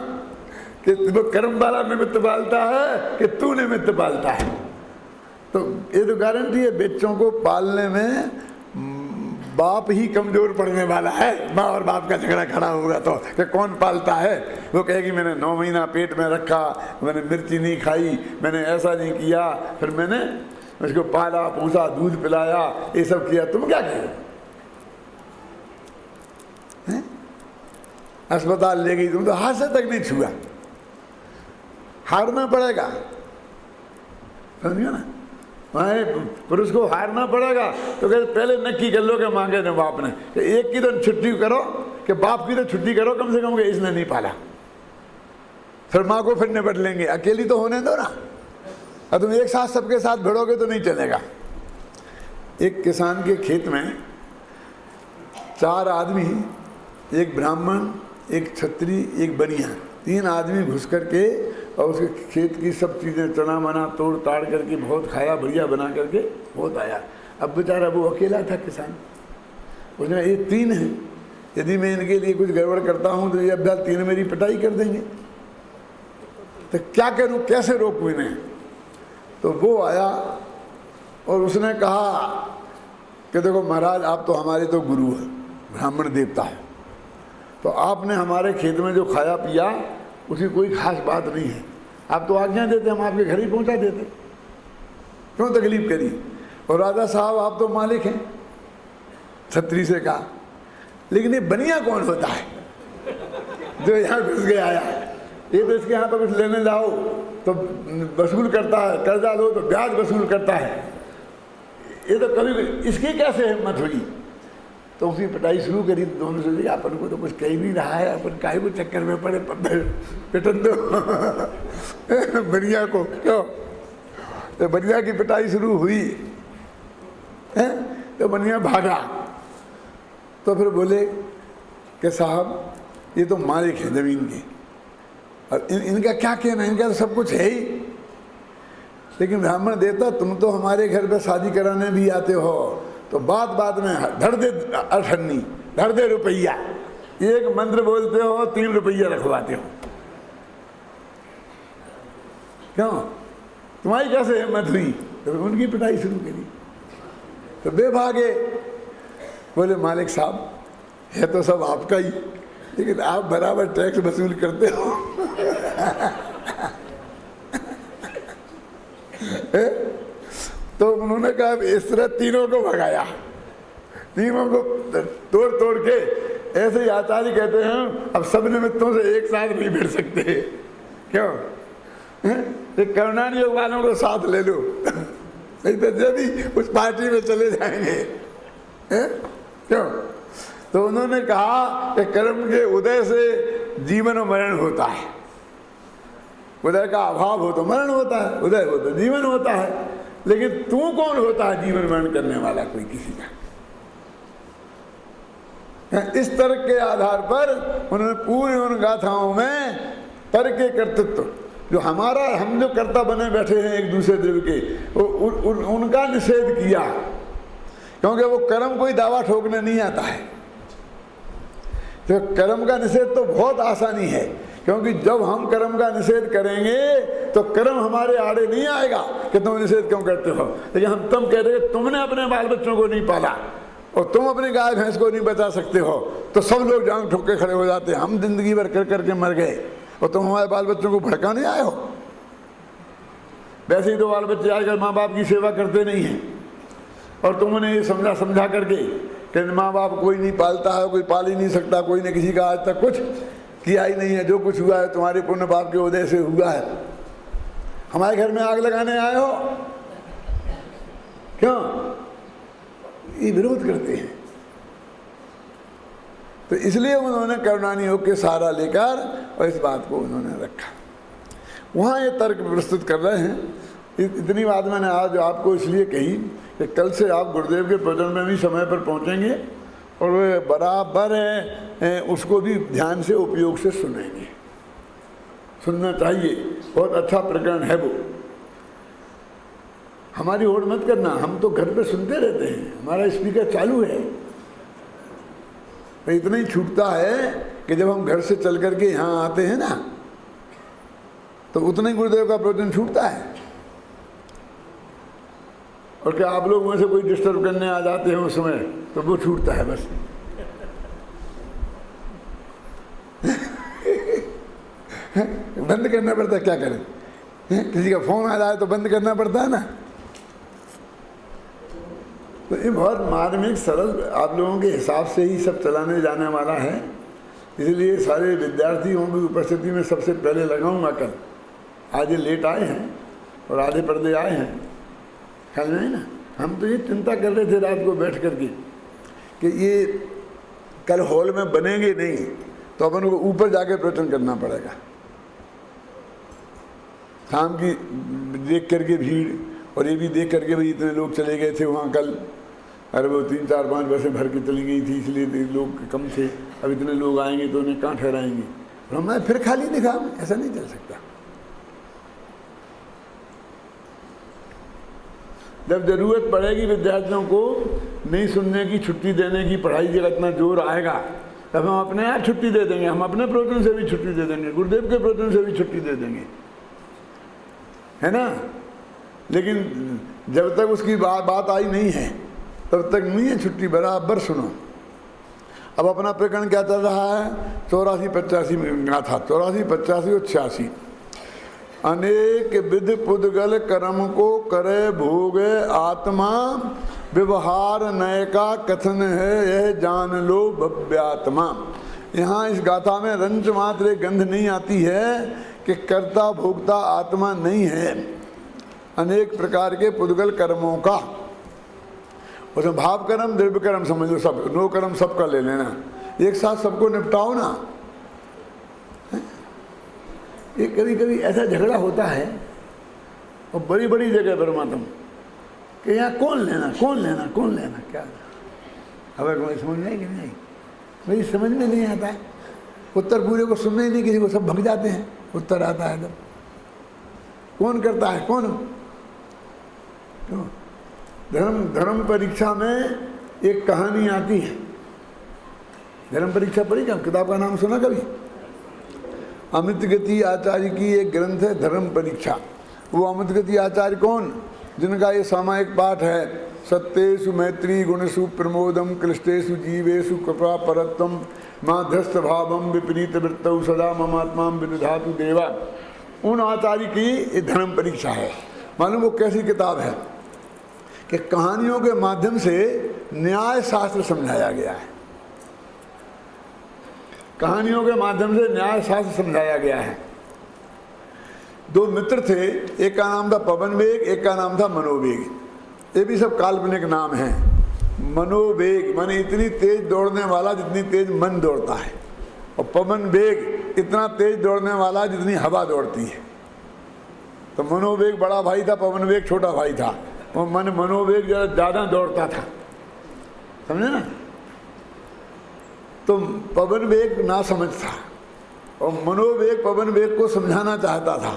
S1: कि वो कर्म वाला निमित्त पालता है कि तू निमित्त पालता है। तो ये तो गारंटी है बच्चों को पालने में बाप ही कमजोर पड़ने वाला है। माँ और बाप का झगड़ा खड़ा होगा तो कि कौन पालता है? वो कहेगी मैंने 9 महीना पेट में रखा, मैंने मिर्ची नहीं खाई, मैंने ऐसा नहीं किया, फिर मैंने उसको पाला पूछा, दूध पिलाया, ये सब किया। तुम क्या किए? अस्पताल ले गई, तुम तो हाथ से तक नहीं छुआ। हारना पड़ेगा, समझिए ना? वहाँ पुरुष को हारना पड़ेगा। तो कहते पहले नक्की कर लो कि मांगे ने बाप ने कि एक की तो छुट्टी करो, कि बाप की तो छुट्टी करो कम से कम कि इसने नहीं पाला, फिर माँ को फिर निपट लेंगे। अकेली तो होने दो ना। और तुम एक साथ सबके साथ भिड़ोगे तो नहीं चलेगा। एक किसान के खेत में 4 आदमी, एक ब्राह्मण, एक क्षत्रिय, एक बनिया, 3 आदमी घुस करके और उसके खेत की सब चीज़ें चना मना तोड़ ताड़ करके बहुत खाया, बढ़िया बना करके बहुत आया। अब बेचारा वो अकेला था किसान, उसने ये 3 हैं, यदि मैं इनके लिए कुछ गड़बड़ करता हूँ तो ये अब 3 मेरी पिटाई कर देंगे, तो क्या करूँ, कैसे रोकूँ इन्हें? तो वो आया और उसने कहा कि देखो महाराज, आप तो हमारे तो गुरु हैं, ब्राह्मण देवता है, तो आपने हमारे खेत में जो खाया पिया उसकी कोई खास बात नहीं है। आप तो आज्ञा देते, हम आपके घर ही पहुंचा देते, क्यों तकलीफ करी? और राजा साहब आप तो मालिक हैं। छत्री से कहा लेकिन ये बनिया कौन होता है जो यहाँ घुस के आया? ये तो इसके यहाँ पर कुछ लेने जाओ तो वसूल करता है, कर्जा लो तो ब्याज वसूल करता है, ये तो कभी इसकी कैसे हिम्मत हुई? तो उसकी पिटाई शुरू करी। दोनों से अपन को तो कुछ कह नहीं रहा है, अपन काहे को चक्कर में पड़े, पिटन दो बनिया को। क्यों? तो बनिया की पिटाई शुरू हुई है, तो बनिया भागा। तो फिर बोले कि साहब ये तो मालिक है जमीन के, और इनका क्या कहना, इनका तो सब कुछ है ही। लेकिन ब्राह्मण देवता तुम तो हमारे घर पे शादी कराने भी आते हो, तो बात बात में धड़ दे अठन्नी, धड़ दे रुपया, एक मंत्र बोलते हो 3 रुपया रखवाते हो। क्यों? तुम्हारी कैसे हिम्मत हुई? तो उनकी पिटाई शुरू करी। तो बेभागे बोले मालिक साहब है तो सब आपका ही, लेकिन आप बराबर टैक्स वसूल करते हो तो उन्होंने कहा इस तरह तीनों को भगाया, तीनों को तोड़ तोड़ के। ऐसे ही आचार्य कहते हैं अब सब निमित्तों से एक साथ नहीं भिड़ सकते। क्यों? एक करुणान योग वालों को साथ ले लो, नहीं तो जब भी उस पार्टी में चले जाएंगे। क्यों? तो उन्होंने कहा कि कर्म के उदय से जीवन और मरण होता है। उदय का अभाव हो तो मरण होता है, उदय हो तो जीवन होता है। लेकिन तू कौन होता है जीवन मरण करने वाला? कोई किसी का। इस तर्क के आधार पर उन्होंने पूरी उन गाथाओं में तर्क के कर्तृत्व, जो हमारा हम जो कर्ता बने बैठे हैं एक दूसरे द्रव्य के, उनका निषेध किया। क्योंकि वो कर्म कोई दावा ठोकने नहीं आता है। तो कर्म का निषेध तो बहुत आसानी है, क्योंकि जब हम कर्म का निषेध करेंगे तो कर्म हमारे आड़े नहीं आएगा कि तुम निषेध क्यों करते हो। लेकिन हम तुम कहते हैं तुमने अपने बाल बच्चों को नहीं पाला और तुम अपनी गाय भैंस को नहीं बचा सकते हो तो सब लोग जान ठोक के खड़े हो जाते हैं, हम जिंदगी भर कर करके मर गए और तुम हमारे बाल बच्चों को भड़काने आए हो। वैसे ही तो बाल बच्चे आजकल माँ बाप की सेवा करते नहीं हैं, और तुम उन्हें ये समझा करके कि माँ बाप कोई नहीं पालता है, कोई पाल ही नहीं सकता, कोई ने किसी का आज तक कुछ किया ही नहीं है, जो कुछ हुआ है तुम्हारे पुण्य पाप के उदय से हुआ है। हमारे घर में आग लगाने आए हो, क्यों? ये विरोध करते हैं। तो इसलिए उन्होंने करुणानि योग के सहारा लेकर और इस बात को उन्होंने रखा। वहाँ ये तर्क प्रस्तुत कर रहे हैं। इतनी बात मैंने आज आपको इसलिए कही कि कल से आप गुरुदेव के प्रवचन में भी समय पर पहुँचेंगे और वे बराबर है उसको भी ध्यान से उपयोग से सुनेंगे, सुनना चाहिए। बहुत अच्छा प्रकरण है वो। हमारी होड़ मत करना, हम तो घर पे सुनते रहते हैं, हमारा स्पीकर चालू है। तो इतना ही छूटता है कि जब हम घर से चल करके यहाँ आते हैं ना तो उतना ही गुरुदेव का प्रवचन छूटता है। और क्या आप लोग में से कोई डिस्टर्ब करने आ जाते हैं उस समय तो वो छूटता है बस। बंद करना पड़ता है, क्या करें? किसी का फोन आ जाए तो बंद करना पड़ता है ना। तो ये बहुत मार्मिक सरल आप लोगों के हिसाब से ही सब चलाने जाने वाला है। इसलिए सारे विद्यार्थियों की उपस्थिति में सबसे पहले लगाऊंगा कल। आज ये लेट आए हैं और आधे पर्दे आए हैं, ख्याल में है ना। हम तो ये चिंता कर रहे थे रात को बैठ करके कि ये कल हॉल में बनेंगे नहीं तो अपन को ऊपर जाके प्रवचन करना पड़ेगा। शाम की देख करके भीड़ और ये भी देख करके भाई इतने लोग चले गए थे वहाँ कल, अरे वो 3 4 5 बसें भर के चली गई थी इसलिए लोग कम थे, अब इतने लोग आएंगे तो उन्हें कहाँ ठहराएंगे। और हमारे फिर खाली दिखा, ऐसा नहीं चल सकता। जब जरूरत पड़ेगी विद्यार्थियों को नहीं सुनने की, छुट्टी देने की, पढ़ाई का इतना जोर आएगा तब हम अपने आप छुट्टी दे देंगे। हम अपने प्रवचन से भी छुट्टी दे देंगे, गुरुदेव के प्रवचन से भी छुट्टी दे देंगे, है ना। लेकिन जब तक उसकी बात आई नहीं है तब तक नहीं है छुट्टी, बराबर सुनो। अब अपना प्रकरण क्या चल रहा है? 84 85 में गाथा, 84 85 और 86। अनेक विध पुद्गल कर्म को करे भोगे आत्मा, व्यवहार नय का कथन है यह जान लो भव्यात्मा। यहाँ इस गाथा में रंच मात्र गंध नहीं आती है कि कर्ता भोक्ता आत्मा नहीं है। अनेक प्रकार के पुद्गल कर्मों का, उसमें भाव कर्म द्रव्य कर्म समझ लो, सब नो कर्म सबका ले लेना, एक साथ सबको निपटाओ ना। एक कभी कभी ऐसा झगड़ा होता है और बड़ी बड़ी जगह पर मातम कि यहाँ कौन लेना क्या। अब समझ में आई कि नहीं? मेरी समझ में नहीं आता है। उत्तर पूरे को सुनने ही नहीं किसी को, सब भग जाते हैं। उत्तर आता है तब कौन करता है कौन? क्यों? धर्म परीक्षा में एक कहानी आती है। धर्म परीक्षा पढ़ी क्या? किताब का नाम सुना कभी? अमित गति आचार्य की एक ग्रंथ है धर्म परीक्षा। वो अमित गति आचार्य कौन? जिनका ये सामायिक पाठ है, सत्येषु मैत्री गुणसु प्रमोदम क्लिष्टेषु जीवेषु कृपा परत्वम माध्यस्थ भावम विपरीत वृत्तौ सदा ममात्मा विदधातु देवा। उन आचार्य की ये धर्म परीक्षा है। मालूम वो कैसी किताब है कि कहानियों के माध्यम से न्याय शास्त्र समझाया गया है। कहानियों के माध्यम से न्याय शास्त्र समझाया गया है। 2 मित्र थे, एक का नाम था पवन वेग, एक का नाम था मनोवेग। ये भी सब काल्पनिक नाम हैं। मनोवेग माने इतनी तेज दौड़ने वाला जितनी तेज मन दौड़ता है, और पवन वेग इतना तेज दौड़ने वाला जितनी हवा दौड़ती है। तो मनोवेग बड़ा भाई था, पवन वेग छोटा भाई था। और मनोवेग ज़्यादा दौड़ता था, समझे ना। तो पवन वेग ना समझ था और मनोवेग पवन वेग को समझाना चाहता था।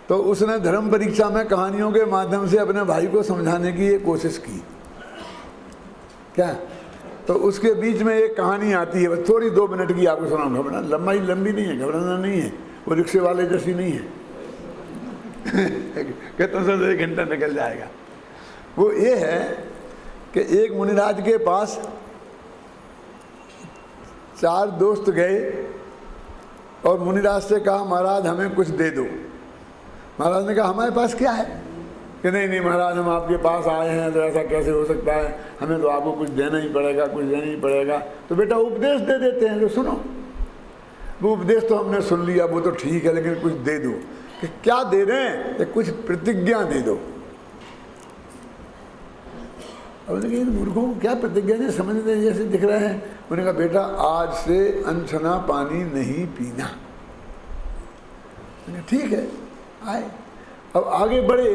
S1: तो उसने धर्म परीक्षा में कहानियों के माध्यम से अपने भाई को समझाने की ये कोशिश की। क्या? तो उसके बीच में एक कहानी आती है, बस थोड़ी 2 मिनट की आपको सुनाऊंगा। घबराना लंबी नहीं है, घबराना नहीं है, वो रिक्शे वाले जैसी नहीं है कि तुमसे 1 घंटा निकल जाएगा। वो ये है कि एक मुनिराज के पास 4 दोस्त गए और मुनिराज से कहा महाराज हमें कुछ दे दो। महाराज ने कहा हमारे पास क्या है? कि नहीं नहीं महाराज हम आपके पास आए हैं तो ऐसा कैसे हो सकता है, हमें तो आपको कुछ देना ही पड़ेगा, कुछ देना ही पड़ेगा। तो बेटा उपदेश दे देते हैं, तो सुनो। वो उपदेश तो हमने सुन लिया, वो तो ठीक है, लेकिन कुछ दे दो। कि क्या दे रहे हैं? कि कुछ प्रतिज्ञा दे दो। अब लेकिन मूर्खों को क्या प्रतिज्ञा नहीं समझते जैसे दिख रहे हैं। उन्होंने कहा बेटा आज से अनछना पानी नहीं पीना। ठीक है, आए। अब आगे बढ़े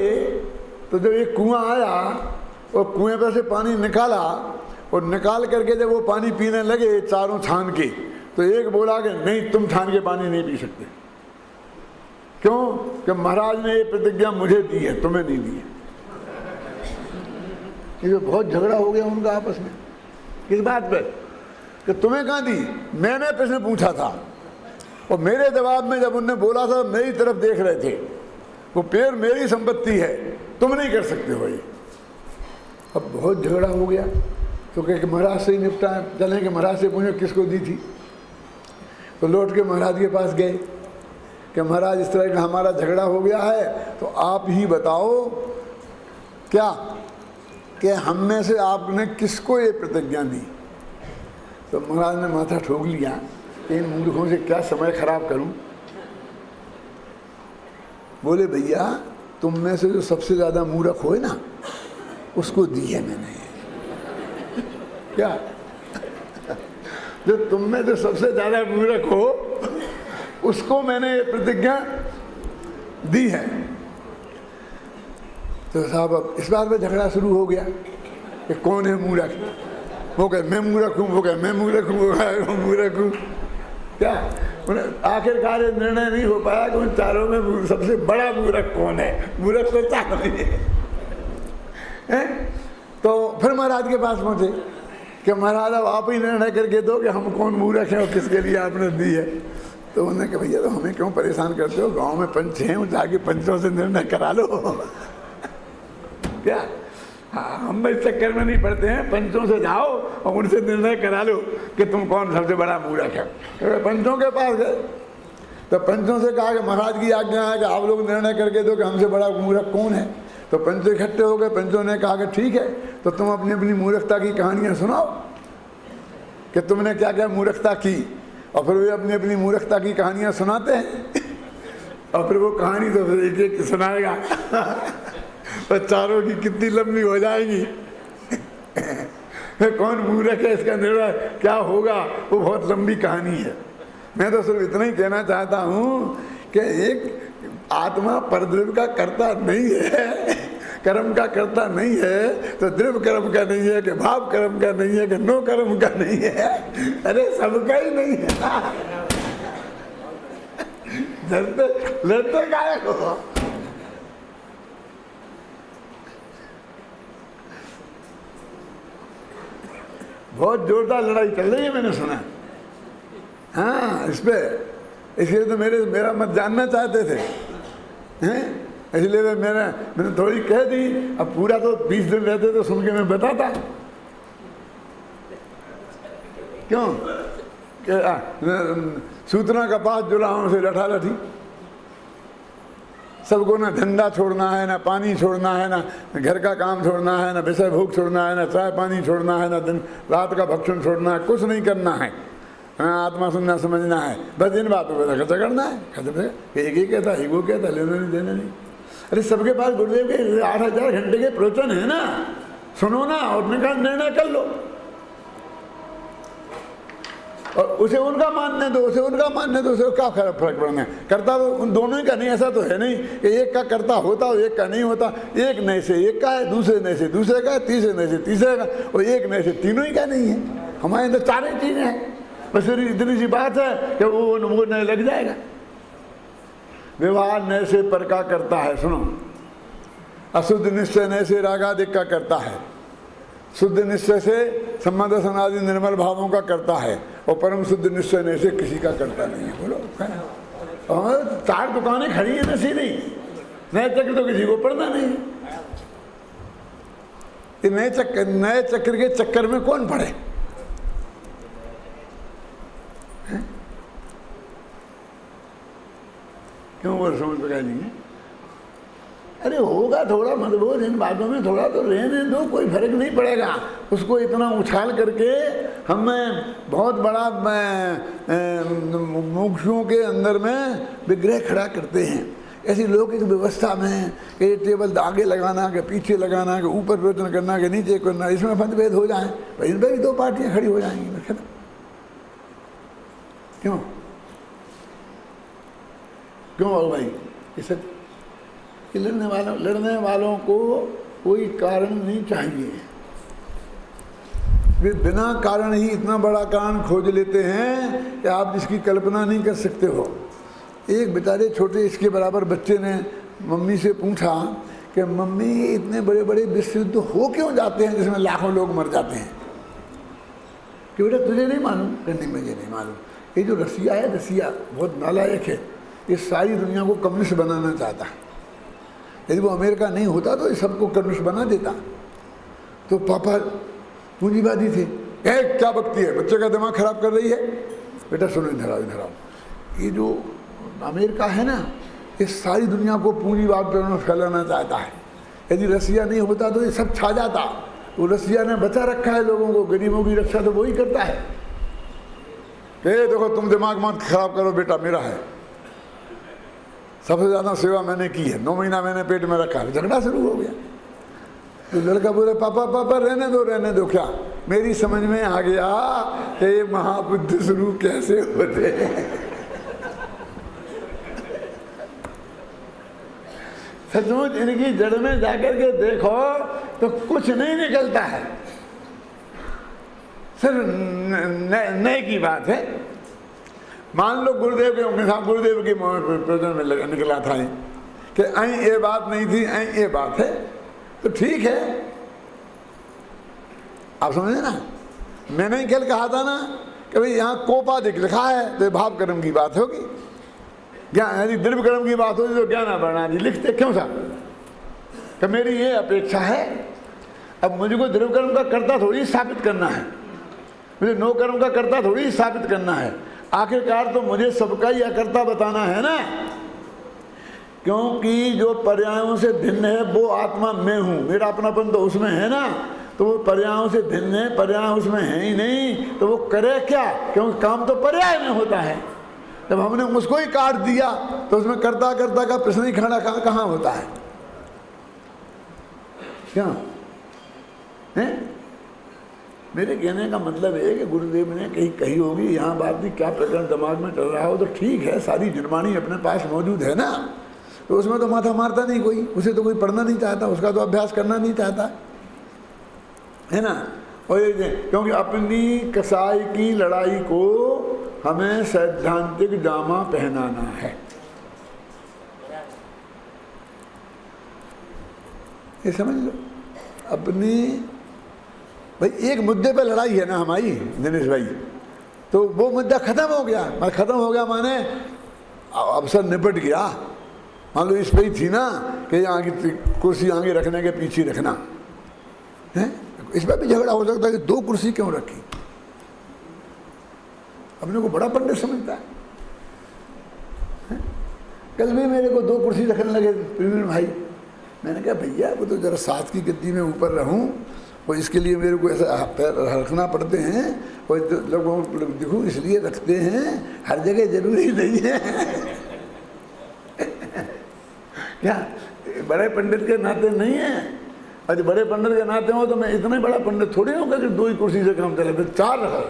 S1: तो जब एक कुआं आया और कुएं पर से पानी निकाला और निकाल करके जब वो पानी पीने लगे चारों छान के, तो एक बोला कि नहीं तुम छान के पानी नहीं पी सकते। क्यों? कि महाराज ने ये प्रतिज्ञा मुझे दी है, तुम्हें नहीं दी है। ये बहुत झगड़ा हो गया उनका आपस में। किस बात पर? कि तुम्हें कहाँ दी? मैंने प्रश्न पूछा था और मेरे जवाब में जब उनने बोला था मेरी तरफ देख रहे थे। वो पेड़ मेरी संपत्ति है, तुम नहीं कर सकते हो ये। अब बहुत झगड़ा हो गया तो कहे कि महाराज से ही निपटा, चलें कि महाराज से पूछो किसको दी थी। तो लौट के महाराज के पास गए कि महाराज इस तरह का हमारा झगड़ा हो गया है, तो आप ही बताओ क्या कि हम में से आपने किसको ये प्रतिज्ञा दी। तो महाराज ने माथा ठोक लिया कि इन मूर्खों से क्या समय खराब करूं। बोले भैया तुम में से जो सबसे ज़्यादा मूर्ख हो ना उसको दी है मैंने। क्या? जो तुम में जो सबसे ज़्यादा मूर्ख हो उसको मैंने ये प्रतिज्ञा दी है। तो साहब अब इस बात में झगड़ा शुरू हो गया कि कौन है मूर्ख। वो कहे मैं मूर्ख हूँ, वो कहे मैं मूर्ख हूँ, वो कहे मूर्ख हूँ। क्या आखिरकार निर्णय नहीं हो पाया कि उन चारों में सबसे बड़ा मूर्ख कौन है। मूर्ख तो चारों ही है। तो फिर महाराज के पास पहुँचे कि महाराज अब आप ही निर्णय करके दो कि हम कौन मूर्ख हैं और किसके लिए आपने दी है। तो उन्होंने कहा भैया तो हमें क्यों परेशान करते हो, गांव में पंच हैं, जाके पंचों से निर्णय करा लो। क्या? हाँ, हम इस चक्कर में नहीं पड़ते हैं, पंचों से जाओ और उनसे निर्णय करा लो कि तुम कौन सबसे बड़ा मूर्ख है। तो पंचों के पास गए तो पंचों से कहा कि महाराज की आज्ञा है कि आप लोग निर्णय करके दो कि हमसे बड़ा मूर्ख कौन है। तो पंच इकट्ठे हो गए। पंचों ने कहा कि ठीक है, तो तुम अपनी अपनी मूर्खता की कहानियाँ सुनाओ कि तुमने क्या क्या मूर्खता की। और फिर वे अपनी अपनी मूर्खता की कहानियाँ सुनाते हैं और फिर वो कहानी तो फिर एक एक सुनाएगा और चारों की कितनी लंबी हो जाएगी। कौन मूर्ख है इसका निर्णय क्या होगा, वो बहुत लंबी कहानी है। मैं तो सिर्फ इतना ही कहना चाहता हूँ कि एक आत्मा परद्रव्य का कर्ता नहीं है, कर्म का कर्ता नहीं है, तो द्रव्य कर्म का नहीं है कि भाव कर्म का नहीं है कि नो कर्म का नहीं है। अरे सबका ही नहीं है। लड़ते काहे हो? बहुत जोरदार लड़ाई चल रही है, मैंने सुना। हाँ, इस पे इसलिए तो मेरा मत जानना चाहते थे, हैं? इसलिए मैंने थोड़ी कह दी। अब पूरा तो 20 दिन रहते तो सुन के मैं बताता। क्यों? सूतना का पास जुलाओं से लठा लठी। सबको ना धंधा छोड़ना है, ना पानी छोड़ना है, ना घर का काम छोड़ना है, ना विषय भोग छोड़ना है, ना चाय पानी छोड़ना है, ना दिन रात का भक्षण छोड़ना है, कुछ नहीं करना है। हाँ, आत्मा सुनना समझना है, बस इन बातों पर खर्चा करना है। खत्म। एक ही कहता है, वो कहता, लेना नहीं देना नहीं। अरे सबके पास गुरुदेव के 8000 घंटे के प्रवचन है ना, सुनो ना और निर्णय कर लो। और उसे उनका मानने दो, उसे उनका मानने दो, उसे क्या फर्क पड़ना है। करता तो उन दोनों ही का नहीं, ऐसा तो है नहीं कि एक का करता होता और एक का नहीं होता। एक नए से एक का है, दूसरे नए से दूसरे का है, तीसरे नए से तीसरे का, और एक नए से तीनों ही का नहीं है। हमारे अंदर 4 चीजें हैं। बस इतनी सी बात है कि वो नए लग जाएगा। व्यवहार नए से पर का करता है। सुनो, अशुद्ध निश्चय नए से रागादिक का करता है, शुद्ध निश्चय से संबंध सनादि निर्मल भावों का करता है, और परम शुद्ध निश्चय नए से किसी का करता नहीं है। बोलो, और 4 दुकानें खड़ी हैं नसी नहीं, नए तक तो किसी को पढ़ना नहीं है। ये नए चक्र के चक्कर में कौन पड़े? क्यों वो समझ पका नहीं है? अरे होगा थोड़ा मतभेद इन बातों में, थोड़ा तो रहने दो, कोई फर्क नहीं पड़ेगा। उसको इतना उछाल करके हमें बहुत बड़ा मुमुक्षुओं के अंदर में विग्रह खड़ा करते हैं। ऐसी लौकिक व्यवस्था में कि टेबल आगे लगाना, कि पीछे लगाना, कि ऊपर प्रवचन करना, कि नीचे करना, इसमें मतभेद हो जाए तो इन पर भी दो पार्टियां खड़ी हो जाएंगी। क्यों क्यों और भाई? इसे लड़ने वालों को कोई कारण नहीं चाहिए। वे बिना कारण ही इतना बड़ा कारण खोज लेते हैं कि आप जिसकी कल्पना नहीं कर सकते हो। एक बेचारे छोटे इसके बराबर बच्चे ने मम्मी से पूछा कि मम्मी इतने बड़े बड़े विश्व युद्ध हो क्यों जाते हैं जिसमें लाखों लोग मर जाते हैं? कि बेटा तुझे नहीं मालूम? नहीं मुझे नहीं मालूम। ये जो रसिया है, रसिया बहुत नालायक है, ये सारी दुनिया को कम्युनिस्ट बनाना चाहता है। यदि वो अमेरिका नहीं होता तो ये सबको कम्युनिस्ट बना देता। तो पापा पूंजीवादी थे। क्या बकती है, बच्चे का दिमाग खराब कर रही है। बेटा सुनो, इधर आओ इधर आओ। ये जो अमेरिका है ना, ये सारी दुनिया को पूंजीवाद पर फैलाना चाहता है। यदि रसिया नहीं होता तो ये सब छा जाता। वो रसिया ने बचा रखा है लोगों को, गरीबों की रक्षा तो वही करता है। देखो तुम दिमाग मत खराब करो बेटा, मेरा है। सबसे ज़्यादा सेवा मैंने की है, 9 महीना मैंने पेट में रखा है। झगड़ा शुरू हो गया। तो लड़का बोले पापा पापा रहने दो। क्या? मेरी समझ में आ गया कि ये महाबुद्ध शुरू कैसे होते हैं। सचमुच इनकी जड़ में जाकर के देखो तो कुछ नहीं निकलता है, सिर्फ नए की बात है। मान लो गुरुदेव के गुरुदेव की प्रवचन में निकला था कि ऐ ये बात नहीं थी, ऐ ये बात है, तो ठीक है। आप समझे ना? मैंने कल कहा था ना कि भाई यहाँ कोपाधिक लिखा है तो भाव कर्म की बात होगी, ज्ञान यदि द्रव्य कर्म की बात होगी तो ज्ञानाभरणादि लिखते क्यों साहब? तो मेरी ये अपेक्षा है, अब मुझको द्रव्य कर्म का कर्ता थोड़ी स्थापित करना है, मुझे नो कर्म का कर्ता थोड़ी स्थापित करना है। आखिरकार तो मुझे सबका ही अकर्ता बताना है ना, क्योंकि जो पर्यायों से भिन्न है वो आत्मा मैं हूँ, मेरा अपनापन तो उसमें है ना। तो वो पर्यायों से भिन्न है, पर्याय उसमें है ही नहीं, तो वो करे क्या? क्योंकि काम तो पर्याय में होता है। जब हमने उसको ही काट दिया तो उसमें कर्ता कर्ता का प्रश्न ही खड़ा कहाँ होता है? क्या है? मेरे कहने का मतलब है कि गुरुदेव ने कहीं कही होगी यहाँ बात भी, क्या प्रकरण दिमाग में चल रहा हो तो ठीक है, सारी जुर्मानी अपने पास मौजूद है ना, तो उसमें तो माथा मारता नहीं कोई, उसे तो कोई पढ़ना नहीं चाहता, उसका तो अभ्यास करना नहीं चाहता है ना। और ये क्योंकि अपनी कसाई की लड़ाई को हमें सैद्धांतिक जामा पहनाना है, ये समझ लो। अपनी भाई एक मुद्दे पे लड़ाई है ना हमारी दिनेश भाई, तो वो मुद्दा खत्म हो गया। खत्म हो गया माने अवसर निपट गया। मान लो इस पे ही थी ना कि यहाँ की कुर्सी आगे रखने के पीछे रखना है, इस पर भी झगड़ा हो सकता है कि 2 कुर्सी क्यों रखी। अपने को बड़ा पंडित समझता है। कल भी मेरे को 2 कुर्सी रखने लगे प्रवीण भाई। मैंने कहा भैया वो तो जरा साथ की गद्दी में ऊपर रहूं और इसके लिए मेरे को ऐसा पैर रखना पड़ते हैं, और लोगों देखो इसलिए रखते हैं, हर जगह जरूरी नहीं है। क्या बड़े पंडित के नाते नहीं है? और बड़े पंडित के नाते हो तो मैं इतना बड़ा पंडित थोड़ी होगा कि 2 ही कुर्सी से काम चले, 4 रखो,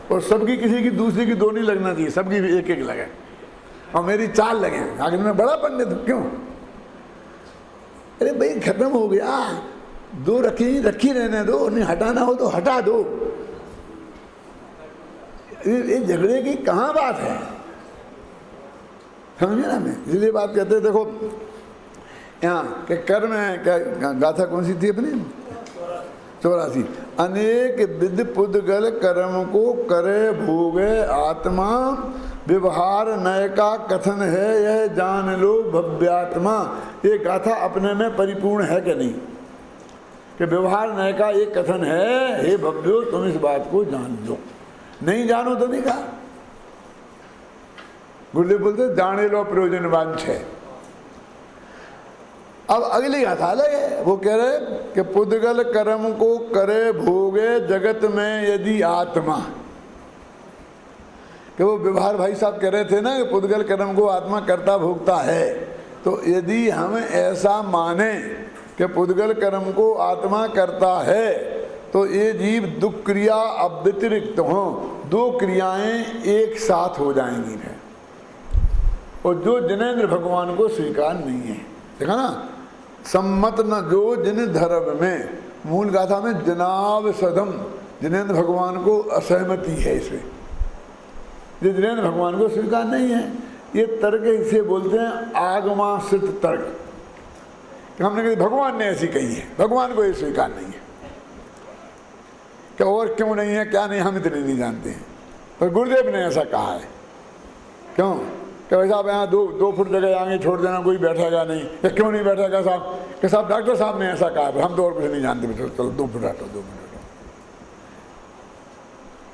S1: और सबकी किसी की दूसरी की 2 नहीं लगना चाहिए, सबकी भी 1-1 लगे और मेरी 4 लगे। आखिर मैं बड़ा पंडित हूँ क्यों? अरे भाई खत्म हो गया, 2 रखी रहने दो, नहीं हटाना हो तो हटा दो। ये झगड़े की कहाँ बात है? समझे ना? मैं इसलिए बात कहते हैं, देखो यहाँ के कर्म है, क्या गाथा कौन सी थी अपनी? 84। अनेक विध पुद्गल कर्म को करे भोगे आत्मा, व्यवहार नय का कथन है यह जान लो भव्यात्मा। ये गाथा अपने में परिपूर्ण है कि नहीं, कि व्यवहार नय का एक कथन है, हे भव्यो तुम इस बात को जान लो। नहीं जानो तो नहीं कहा। गुरुदेव बोलते जाने लो प्रयोजनवान है। अब अगली गाथा अलग है, वो कह रहे कि पुद्गल कर्म को करे भोगे जगत में यदि आत्मा। कि वो व्यवहार भाई साहब कह रहे थे ना कि पुद्गल कर्म को आत्मा करता भोगता है, तो यदि हम ऐसा माने कि पुद्गल कर्म को आत्मा करता है तो ये जीव दुख क्रिया अव्यतिरिक्त हों, दो क्रियाएं एक साथ हो जाएंगी है, और जो जिनेंद्र भगवान को स्वीकार नहीं है। देखा ना, सम्मत न जो जिन धर्म में, मूल गाथा में जनाब सदम, जिनेंद्र भगवान को असहमति है इसमें, जो जिनेंद्र भगवान को स्वीकार नहीं है। ये तर्क इसे बोलते हैं आगमाश्रित तर्क। हमने कहा भगवान ने ऐसी कही है, भगवान को ये स्वीकार नहीं है, क्या और क्यों नहीं है क्या नहीं हम इतने नहीं जानते हैं, पर गुरुदेव ने ऐसा कहा है। क्यों कि भाई साहब यहाँ दो फुट जगह आगे छोड़ देना, कोई बैठेगा नहीं, या क्यों नहीं बैठेगा साहब, कि साहब डॉक्टर साहब ने ऐसा कहा, हम तो और कुछ नहीं जानते, चलो 2 फुट हटो, 2 मिनट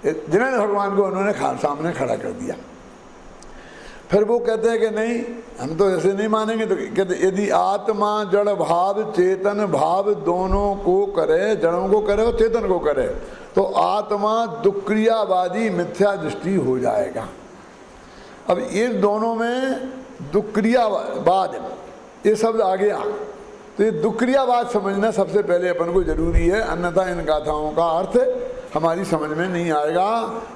S1: हटो। जिन्होंने भगवान को उन्होंने सामने खड़ा कर दिया। फिर वो कहते हैं कि नहीं, हम तो ऐसे नहीं मानेंगे। तो कहते यदि आत्मा जड़ भाव चेतन भाव दोनों को करे, जड़ों को करे और चेतन को करे, तो आत्मा दुक्रियावादी मिथ्या दृष्टि हो जाएगा। अब इस दोनों में दुक्रियावाद ये शब्द आ गया, तो ये दुक्रियावाद समझना सबसे पहले अपन को जरूरी है, अन्यथा इन गाथाओं का अर्थ हमारी समझ में नहीं आएगा।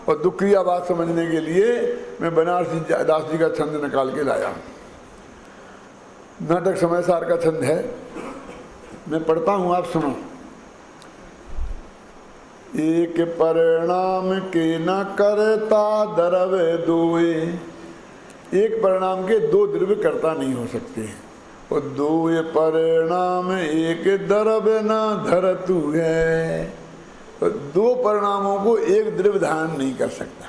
S1: और दुक्रियावाद समझने के लिए मैं बनारसी दास जी का छंद निकाल के लाया, नाटक समय सार का छंद है, मैं पढ़ता हूँ, आप सुनो। एक परिणाम के न करता द्रव्य दोए, एक परिणाम के 2 द्रव्य करता नहीं हो सकते, और 2 परिणाम एक द्रव्य न धरतु है, तो 2 परिणामों को एक द्रव्य धारण नहीं कर सकता।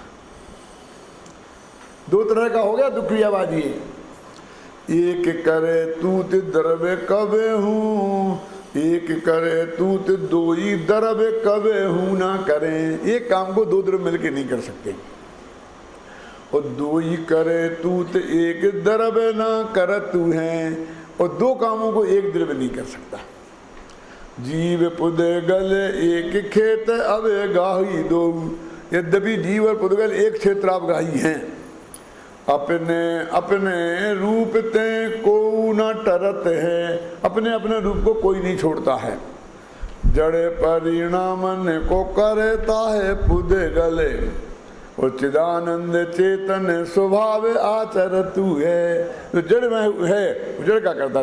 S1: 2 तरह का हो गया दुक्रियावादी। एक करे तूत द्रव्य कबे हूँ, एक करे तूत 2 ही द्रव्य कबे हूँ ना करें। एक काम को 2 द्रव्य मिलके नहीं कर सकते, और 2 ही करे तूत एक द्रव्य ना करतु है, और 2 कामों को एक द्रव्य नहीं कर सकता। जीव पुद्गल एक खेत अब गाही 2, यद्यपि जीव और पुद्गल एक क्षेत्र आप गाही हैं, अपने अपने रूप ते को न टरत है, अपने अपने रूप को कोई नहीं छोड़ता है। जड़े परिणामन को करता है पुद्गले, और चिदानंद चेतन स्वभाव आचरतु है। तो जड़ में है, जड़ का करता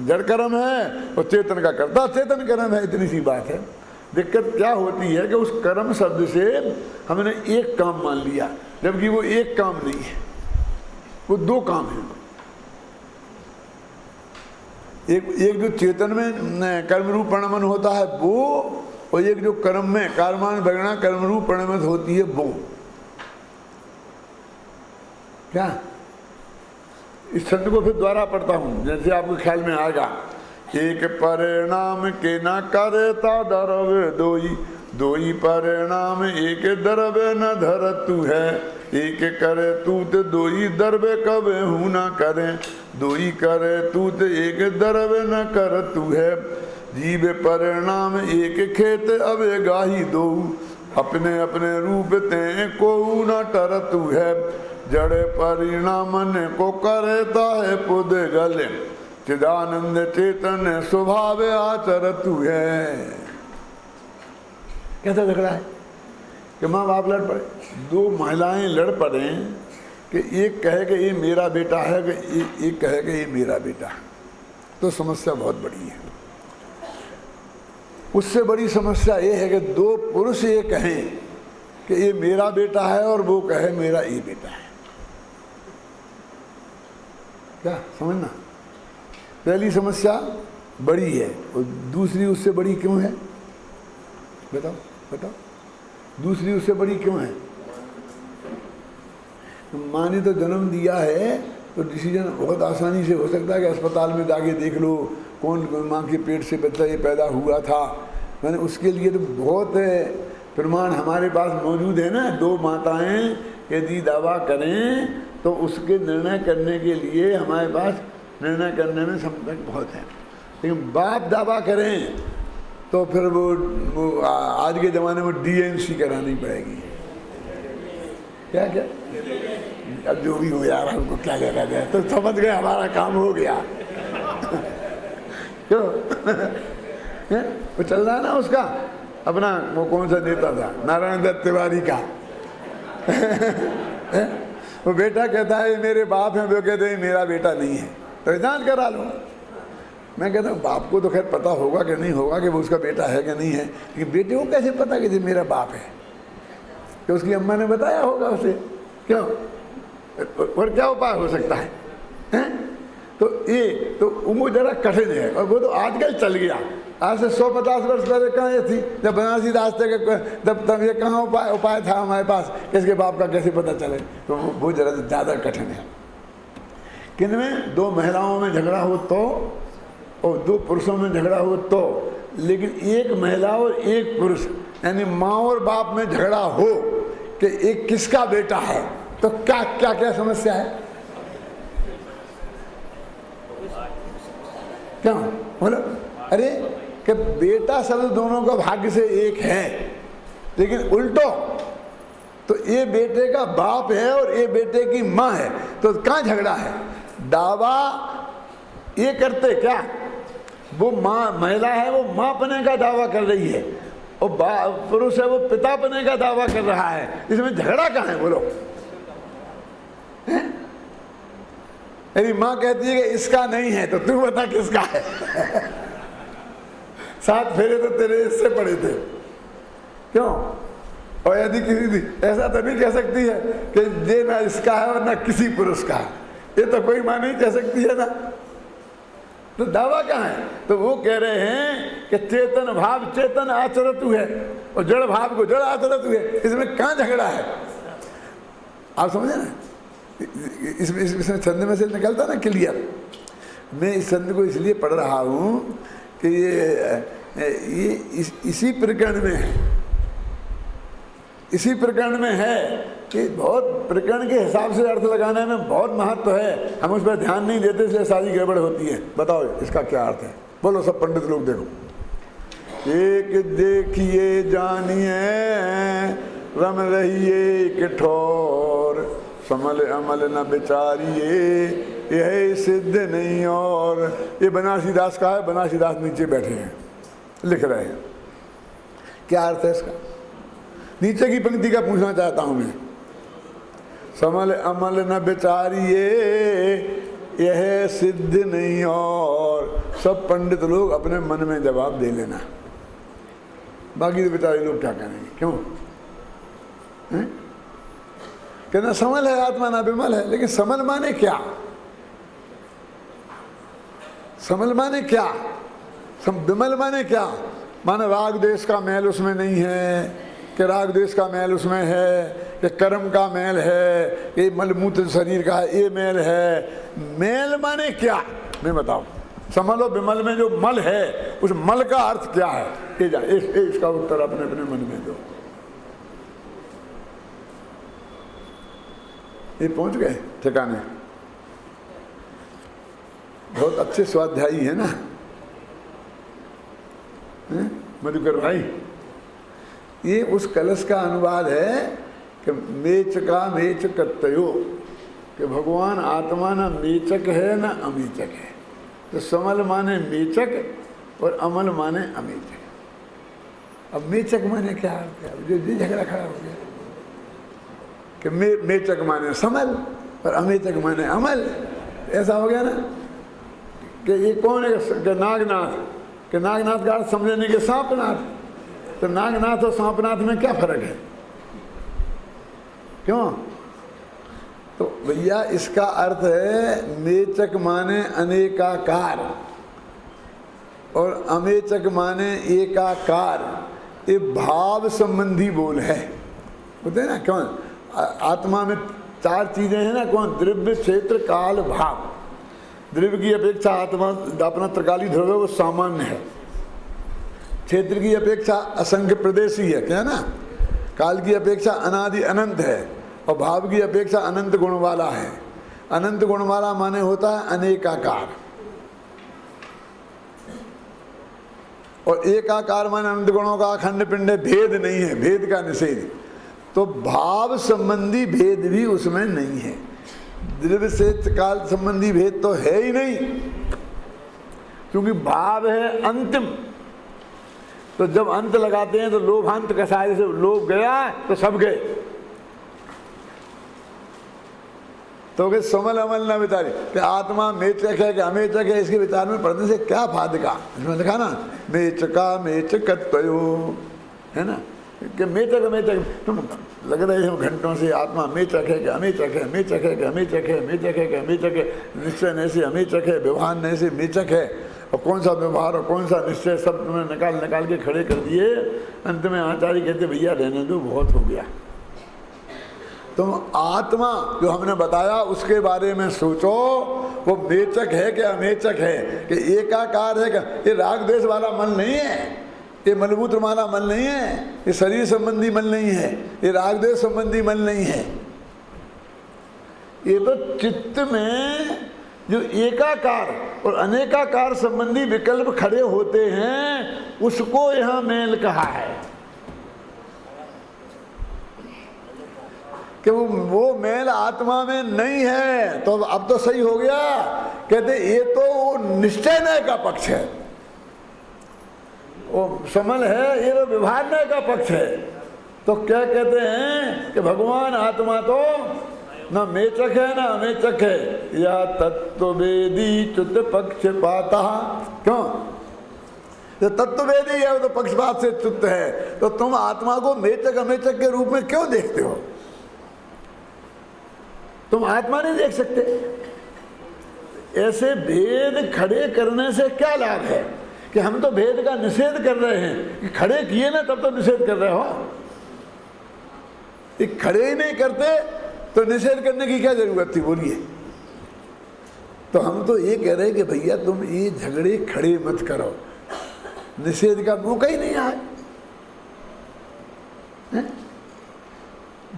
S1: जड़ कर्म है, और चेतन का करता चेतन कर्म है। इतनी सी बात है। दिक्कत क्या होती है कि उस कर्म शब्द से हमने एक काम मान लिया, जबकि वो एक काम नहीं है, वो 2 काम है। एक जो चेतन में कर्म रूप परिणमन होता है वो, और एक जो कर्म में कर्मान भगना कर्म रूप परिणमन होती है वो। क्या इस छंद को फिर द्वारा पढ़ता हूं, जैसे आपको ख्याल में आएगा। एक परिणाम के न करता द्रव्य 2 ही परिणाम एक द्रव्य न धरतु है, एक करे तूत 2 ही द्रव्य कबे हूँ न करें, 2 ही करे तूत एक द्रव्य न करतु है। जीव परिणाम एक खेत अब गाही 2, अपने अपने रूप ते को न टरतु है। जड़ परिणामन को करता है पुद्गल, चिदानंद चेतन स्वभाव आचरतु है। कैसा झगड़ा है कि माँ बाप लड़ पड़े, 2 महिलाएं लड़ पड़े कि एक कहे कि ये मेरा बेटा है, कि एक कहे कि ये मेरा बेटा है, तो समस्या बहुत बड़ी है। उससे बड़ी समस्या ये है कि 2 पुरुष ये कहें कि ये मेरा बेटा है, और वो कहे मेरा ये बेटा है। क्या समझना, पहली समस्या बड़ी है, और दूसरी उससे बड़ी क्यों है? बताओ बताओ, दूसरी उससे बड़ी क्यों है? माँ ने तो जन्म दिया है तो डिसीजन बहुत आसानी से हो सकता है कि अस्पताल में जाके देख लो कौन माँ के पेट से बच्चा ये पैदा हुआ था। मैंने उसके लिए तो बहुत प्रमाण हमारे पास मौजूद है ना। दो माताएं यदि दावा करें तो उसके निर्णय करने के लिए हमारे पास निर्णय करने में समझ बहुत है। लेकिन बाप दावा करें तो फिर वो आज के ज़माने में DNC करानी पड़ेगी। क्या क्या अब जो भी हो यार, हमको क्या लगा जाए, तो समझ गए हमारा काम हो गया। क्यों वो चल रहा है ना उसका अपना, वो कौन सा नेता था, नारायण दत्त तिवारी का। वो बेटा कहता है मेरे बाप हैं, वो कहते हैं मेरा बेटा नहीं है, तो जांच करा लो। मैं कहता हूँ बाप को तो खैर पता होगा कि नहीं होगा कि वो उसका बेटा है कि नहीं है, लेकिन बेटे को कैसे पता कि मेरा बाप है? कि उसकी अम्मा ने बताया होगा उसे। क्यों? और क्या उपाय हो सकता है, हैं? तो ये तो वो जरा कठिन है, और वो तो आजकल चल गया। आज से 150 वर्ष पहले कहाँ ये थी, जब बनारसी रास्ते के तब ये कहाँ उपाय था हमारे पास, किसके बाप का कैसे पता चले? तो वो जरा ज़्यादा कठिन है। किनमें? दो महिलाओं में झगड़ा हो तो, और दो पुरुषों में झगड़ा हो तो, लेकिन एक महिला और एक पुरुष यानी माँ और बाप में झगड़ा हो कि एक किसका बेटा है, तो क्या क्या क्या समस्या है? क्या बोलो? अरे कि बेटा सब दोनों का भाग्य से एक है, लेकिन उल्टो तो ये बेटे का बाप है और ये बेटे की माँ है, तो कहाँ झगड़ा है? दावा ये करते क्या, वो माँ महिला है वो माँ बने का दावा कर रही है, और पुरुष है वो पिता बने का दावा कर रहा है, इसमें झगड़ा कहाँ है बोलो? यदि माँ कहती है कि इसका नहीं है तो तू बता किसका है? 7 फेरे तो तेरे इससे पड़े थे, क्यों? और यदि किसी ऐसा तो नहीं कह सकती है कि ये ना इसका है और ना किसी पुरुष का है, ये तो कोई माँ नहीं कह सकती है ना। तो दावा कहाँ है? तो वो कह रहे हैं कि चेतन भाव चेतन आचरत है और जड़ भाव को जड़ आचरत है, इसमें कहाँ झगड़ा है? आप समझे ना? इसमें छंद में से निकलता ना क्लियर। मैं इस छंद को इसलिए पढ़ रहा हूँ कि ये इसी प्रकरण में है, इसी प्रकरण में है कि बहुत प्रकरण के हिसाब से अर्थ लगाने में बहुत महत्व है, हम उस पर ध्यान नहीं देते इसलिए सारी गड़बड़ होती है। बताओ इसका क्या अर्थ है? बोलो सब पंडित लोग देखो। एक देखिए जानिए रम रहिए कठोर, समल अमल न बेचारिए यह सिद्ध नहीं। और ये बनारसी दास का है, बनारसी दास नीचे बैठे हैं लिख रहे हैं। क्या अर्थ है इसका? नीचे की पंक्ति का पूछना चाहता हूं मैं। समल अमल न बेचारिए यह सिद्ध नहीं। और सब पंडित लोग अपने मन में जवाब दे लेना, बाकी तो बेचारे लोग क्या करेंगे? क्यों? कहना समल है आत्मा ना विमल है, लेकिन समल माने क्या? समल माने क्या? विमल माने क्या? माने राग देश का मैल उसमें नहीं है, कि राग देश का मैल उसमें है, कि कर्म का मैल है, कि मलमूत्र शरीर का ये मैल है। मैल माने क्या? मैं बताऊं। समल और विमल में जो मल है उस मल का अर्थ क्या है? इसका उत्तर अपने अपने मन में दो। ये पहुंच गए ठिकाने? बहुत अच्छे स्वाध्यायी है ना मधुकर भाई। ये उस कलश का अनुवाद है कि मेचका मेचकत्तयो, कि भगवान आत्मा न मेचक है न अमेचक है। तो समल माने मेचक और अमल माने अमेचक। अब मेचक माने क्या? जो झगड़ा खड़ा हो गया कि मेचक माने समल और अमेचक माने अमल। ऐसा हो गया ना कि ये कौन है? कि नागनाथ, कि नागनाथ का अर्थ समझने के सांपनाथ। तो नागनाथ और सांपनाथ में क्या फर्क है? क्यों? तो भैया इसका अर्थ है मेचक माने अनेकाकार और अमेचक माने एकाकार। ये भाव संबंधी बोल है, होते हैं ना। क्यों? आत्मा में चार चीजें हैं ना, कौन? द्रव्य, क्षेत्र, काल, भाव। द्रव्य की अपेक्षा आत्मा अपना त्रिकाली ध्रुव है, वो सामान्य है। क्षेत्र की अपेक्षा असंख्य प्रदेशी है, क्या है ना? काल की अपेक्षा अनादि अनंत है, और भाव की अपेक्षा अनंत गुण वाला है। अनंत गुण वाला माने होता है अनेकाकार, और एकाकार माने अनंत गुणों का अखंड पिंड है, भेद नहीं है, भेद का निषेध। तो भाव संबंधी भेद भी उसमें नहीं है। द्रव्य से काल संबंधी भेद तो है ही नहीं, क्योंकि भाव है अंतिम। तो जब अंत लगाते हैं तो लोभांत कसाय से लोभ गया तो सब गए। तो कि समल अमल न विचारे कि आत्मा मेचक है कि अमेचक है, इसके विचार में पढ़ने से क्या फायदा? इसमें लिखा ना मेचका मेचकत्वयो, है ना, कि मेचक मेचक। तुम लग रहे हो घंटों से आत्मा मेचक है कि अमेचक है, मेचक है कि अमेचक है, मेचक है कि अमेचक है, निश्चय नहीं से अमेचक है, व्यवहार नहीं से मेचक है, और कौन सा व्यवहार और कौन सा निश्चय सब तुमने निकाल के खड़े कर दिए। अंत में आचार्य कहते भैया रहने दो, बहुत हो गया। तुम आत्मा जो हमने बताया उसके बारे में सोचो, वो मेचक है कि अमेचक है, कि एकाकार है क्या? ये राग द्वेष वाला मन नहीं है, ये मलमूत्र वाला मन नहीं है, ये शरीर संबंधी मन नहीं है, ये राग द्वेष संबंधी मन नहीं है। ये तो चित्त में जो एकाकार और अनेकाकार संबंधी विकल्प खड़े होते हैं, उसको यहां मेल कहा है कि वो मेल आत्मा में नहीं है। तो अब तो सही हो गया। कहते ये तो निश्चय नय का पक्ष है, वो समल है, ये तो व्यवहार नय का पक्ष है। तो क्या कहते हैं कि भगवान आत्मा तो न मेचक है न अमेचक है, या तत्ववेदी च्युत पक्षपाता। क्यों? जो तत्ववेदी है वो तो पक्षपात से च्युत है। तो तुम आत्मा को मेचक अमेचक के रूप में क्यों देखते हो? तुम आत्मा नहीं देख सकते। ऐसे भेद खड़े करने से क्या लाभ है? कि हम तो भेद का निषेध कर रहे हैं, कि खड़े किए ना तब तो निषेध कर रहे हो। ये खड़े ही नहीं करते तो निषेध करने की क्या जरूरत थी? बोलिए। तो हम तो ये कह रहे हैं कि भैया तुम ये झगड़े खड़े मत करो, निषेध का मौका ही नहीं आए।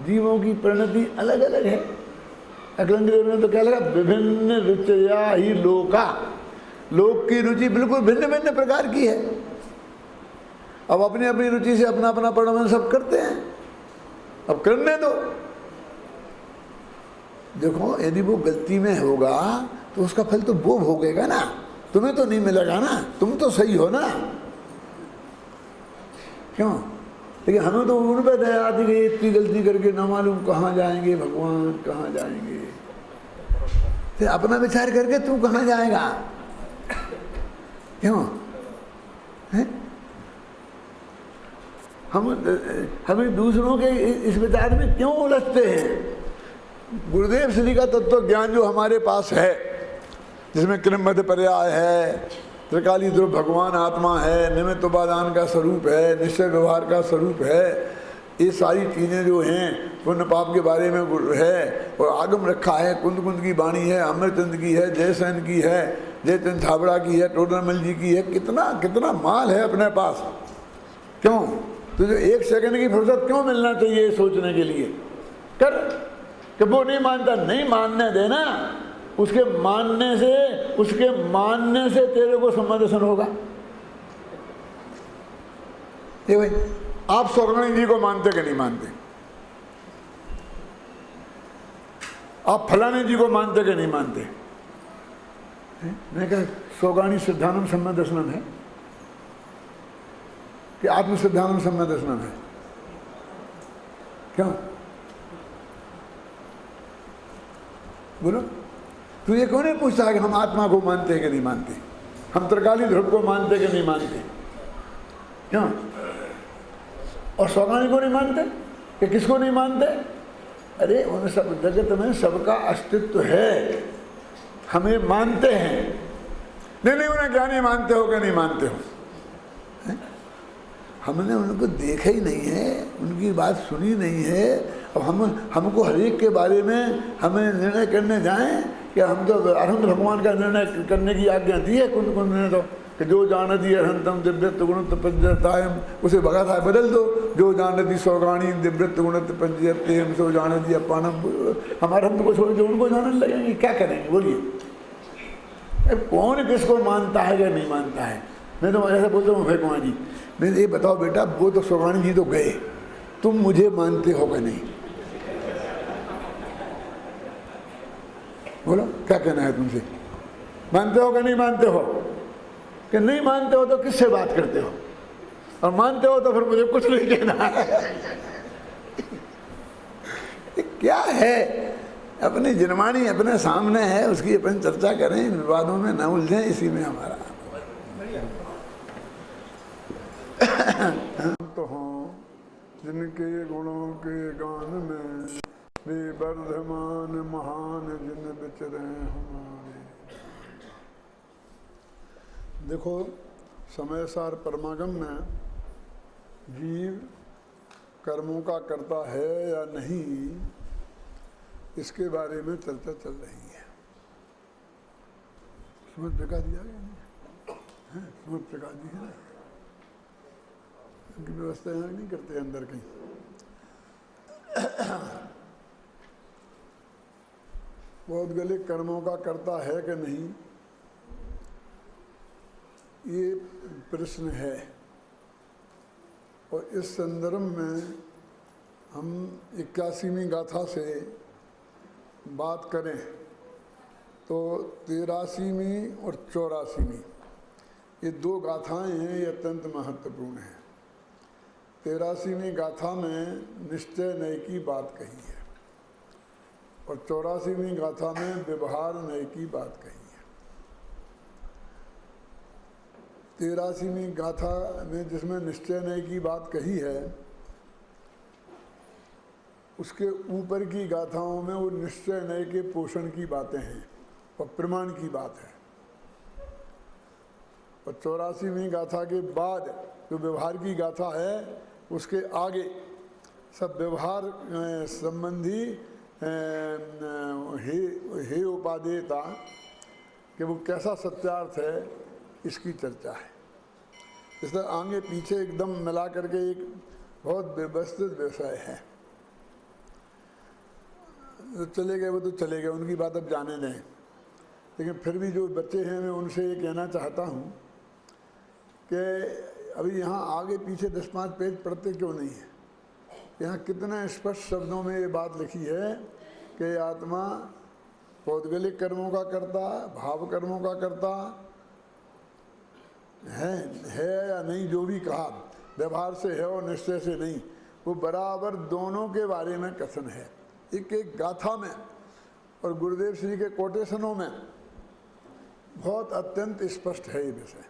S1: जीवों की परिणति अलग अलग है। अकलंग देव ने तो क्या लगा, विभिन्न रुचया ही लोका, लोक की रुचि बिल्कुल भिन्न भिन्न प्रकार की है। अब अपनी अपनी रुचि से अपना अपना परिणमन सब करते हैं, अब करने दो। देखो यदि वो गलती में होगा तो उसका फल तो वो भोगेगा ना, तुम्हें तो नहीं मिलेगा ना, तुम तो सही हो ना। क्यों? लेकिन हमें तो उन पर दया आती गई, इतनी गलती करके ना मालूम कहाँ जाएंगे भगवान, कहाँ जाएंगे। तो अपना विचार करके तू कहाँ जाएगा? क्यों है? हमें दूसरों के इस विचार में क्यों उलझते हैं? गुरुदेव श्री का तत्व ज्ञान जो हमारे पास है, जिसमें क्रम मध्य पर्याय है, त्रिकाली ध्रुव भगवान आत्मा है, निमित्त उपादान का स्वरूप है, निश्चय व्यवहार का स्वरूप है, ये सारी चीज़ें जो हैं पुण्य पाप के बारे में है, और आगम रखा है। कुंद कुंद की वाणी है, अमरचंद की है, जयसेन की है, जयचंद छाबड़ा की है, टोडरमल जी की है। कितना कितना माल है अपने पास। क्यों? तुझे एक सेकंड की फुर्सत क्यों मिलना चाहिए सोचने के लिए? कर कि वो नहीं मानता, नहीं मानने देना। उसके मानने से तेरे को समाधान होगा। ये भाई आप सौगणी जी को मानते कि नहीं मानते? आप फलाने जी को मानते कि नहीं मानते? मैं कहा सौगाणी सिद्धानम सम्यक दर्शनम है कि आत्म सिद्धानम सम्यक दर्शनम है? क्यों? बोलो। तू ये क्यों नहीं पूछता कि हम आत्मा को मानते हैं कि नहीं मानते, हम त्रिकाली ध्रुव को मानते कि नहीं मानते? क्यों? और सौगाणी को नहीं मानते कि किसको नहीं मानते? अरे उन सब जगत में सबका अस्तित्व है, हमें मानते हैं। नहीं उन्हें ज्ञानी मानते हो कि नहीं मानते हो? हमने उनको देखा ही नहीं है, उनकी बात सुनी नहीं है, अब हमको हर एक के बारे में हमें निर्णय करने जाएं कि हम तो अरहंत भगवान का निर्णय करने की आज्ञा दी है कुंद कुंद ने तो कि जो जान दी अरहंतम दिव्यत्व गुणत पंचतायम, उसे भगा था बदल दो। जो जान दी सौगाणी दिव्यत्व गुणत पंचतेम, सो जान दी अपानम। हमारे हम को छोड़ के उनको जानने लगेंगे, क्या करेंगे बोलिए? अब कौन किसको मानता है या नहीं मानता है? मैं तो ऐसा बोलता हूँ भगवान जी, मैं ये बताओ बेटा, वो तो सौगाणी जी तो गए, तुम मुझे मानते हो कि नहीं? बोलो क्या कहना है तुमसे? मानते हो कि नहीं मानते हो? कि नहीं मानते हो तो किससे बात करते हो? और मानते हो तो फिर मुझे कुछ नहीं कहना है। क्या है? अपनी जिनवाणी अपने सामने है, उसकी अपन चर्चा करें, विवादों में न उलझें, इसी में हमारा तो हों जिनके गुणों के गान में वे वर्धमान महान जिन विचरे हमारे। देखो समयसार परमागम में जीव कर्मों का करता है या नहीं, इसके बारे में चर्चा चल रही है। समझ प्रकाश दिया गया है, समझ प्रकाश दी है ना, उनकी व्यवस्था यहाँ नहीं करते अंदर कहीं। बहुत गले कर्मों का करता है कि नहीं, ये प्रश्न है। और इस संदर्भ में हम 81वीं गाथा से बात करें तो 83वीं और 84वीं ये दो गाथाएं हैं, ये अत्यंत महत्वपूर्ण हैं। 83वीं गाथा में निश्चय नय की बात कही है और 84वीं गाथा में व्यवहार नय की बात कही है। 83वीं गाथा में जिसमें निश्चय नय की बात कही है, उसके ऊपर की गाथाओं में वो निश्चय नय के पोषण की बातें हैं और प्रमाण की बात है। और 84वीं गाथा के बाद जो व्यवहार की गाथा है, उसके आगे सब व्यवहार संबंधी हे उपादेयता कि वो कैसा सत्यार्थ है, इसकी चर्चा है। इसलिए आगे पीछे एकदम मिला करके एक बहुत व्यवस्थित विषय है। जो चले गए वो तो चले गए, उनकी बात अब जाने दें। लेकिन फिर भी जो बच्चे हैं, मैं उनसे ये कहना चाहता हूँ कि अभी यहाँ आगे पीछे 10-5 पेज पढ़ते क्यों नहीं है? यहाँ कितने स्पष्ट शब्दों में ये बात लिखी है कि आत्मा पौद्गलिक कर्मों का करता, भाव कर्मों का करता है या नहीं, जो भी कहा, व्यवहार से है और निश्चय से नहीं, वो बराबर दोनों के बारे में कथन है, एक एक गाथा में। और गुरुदेव श्री के कोटेशनों में बहुत अत्यंत स्पष्ट है ये विषय।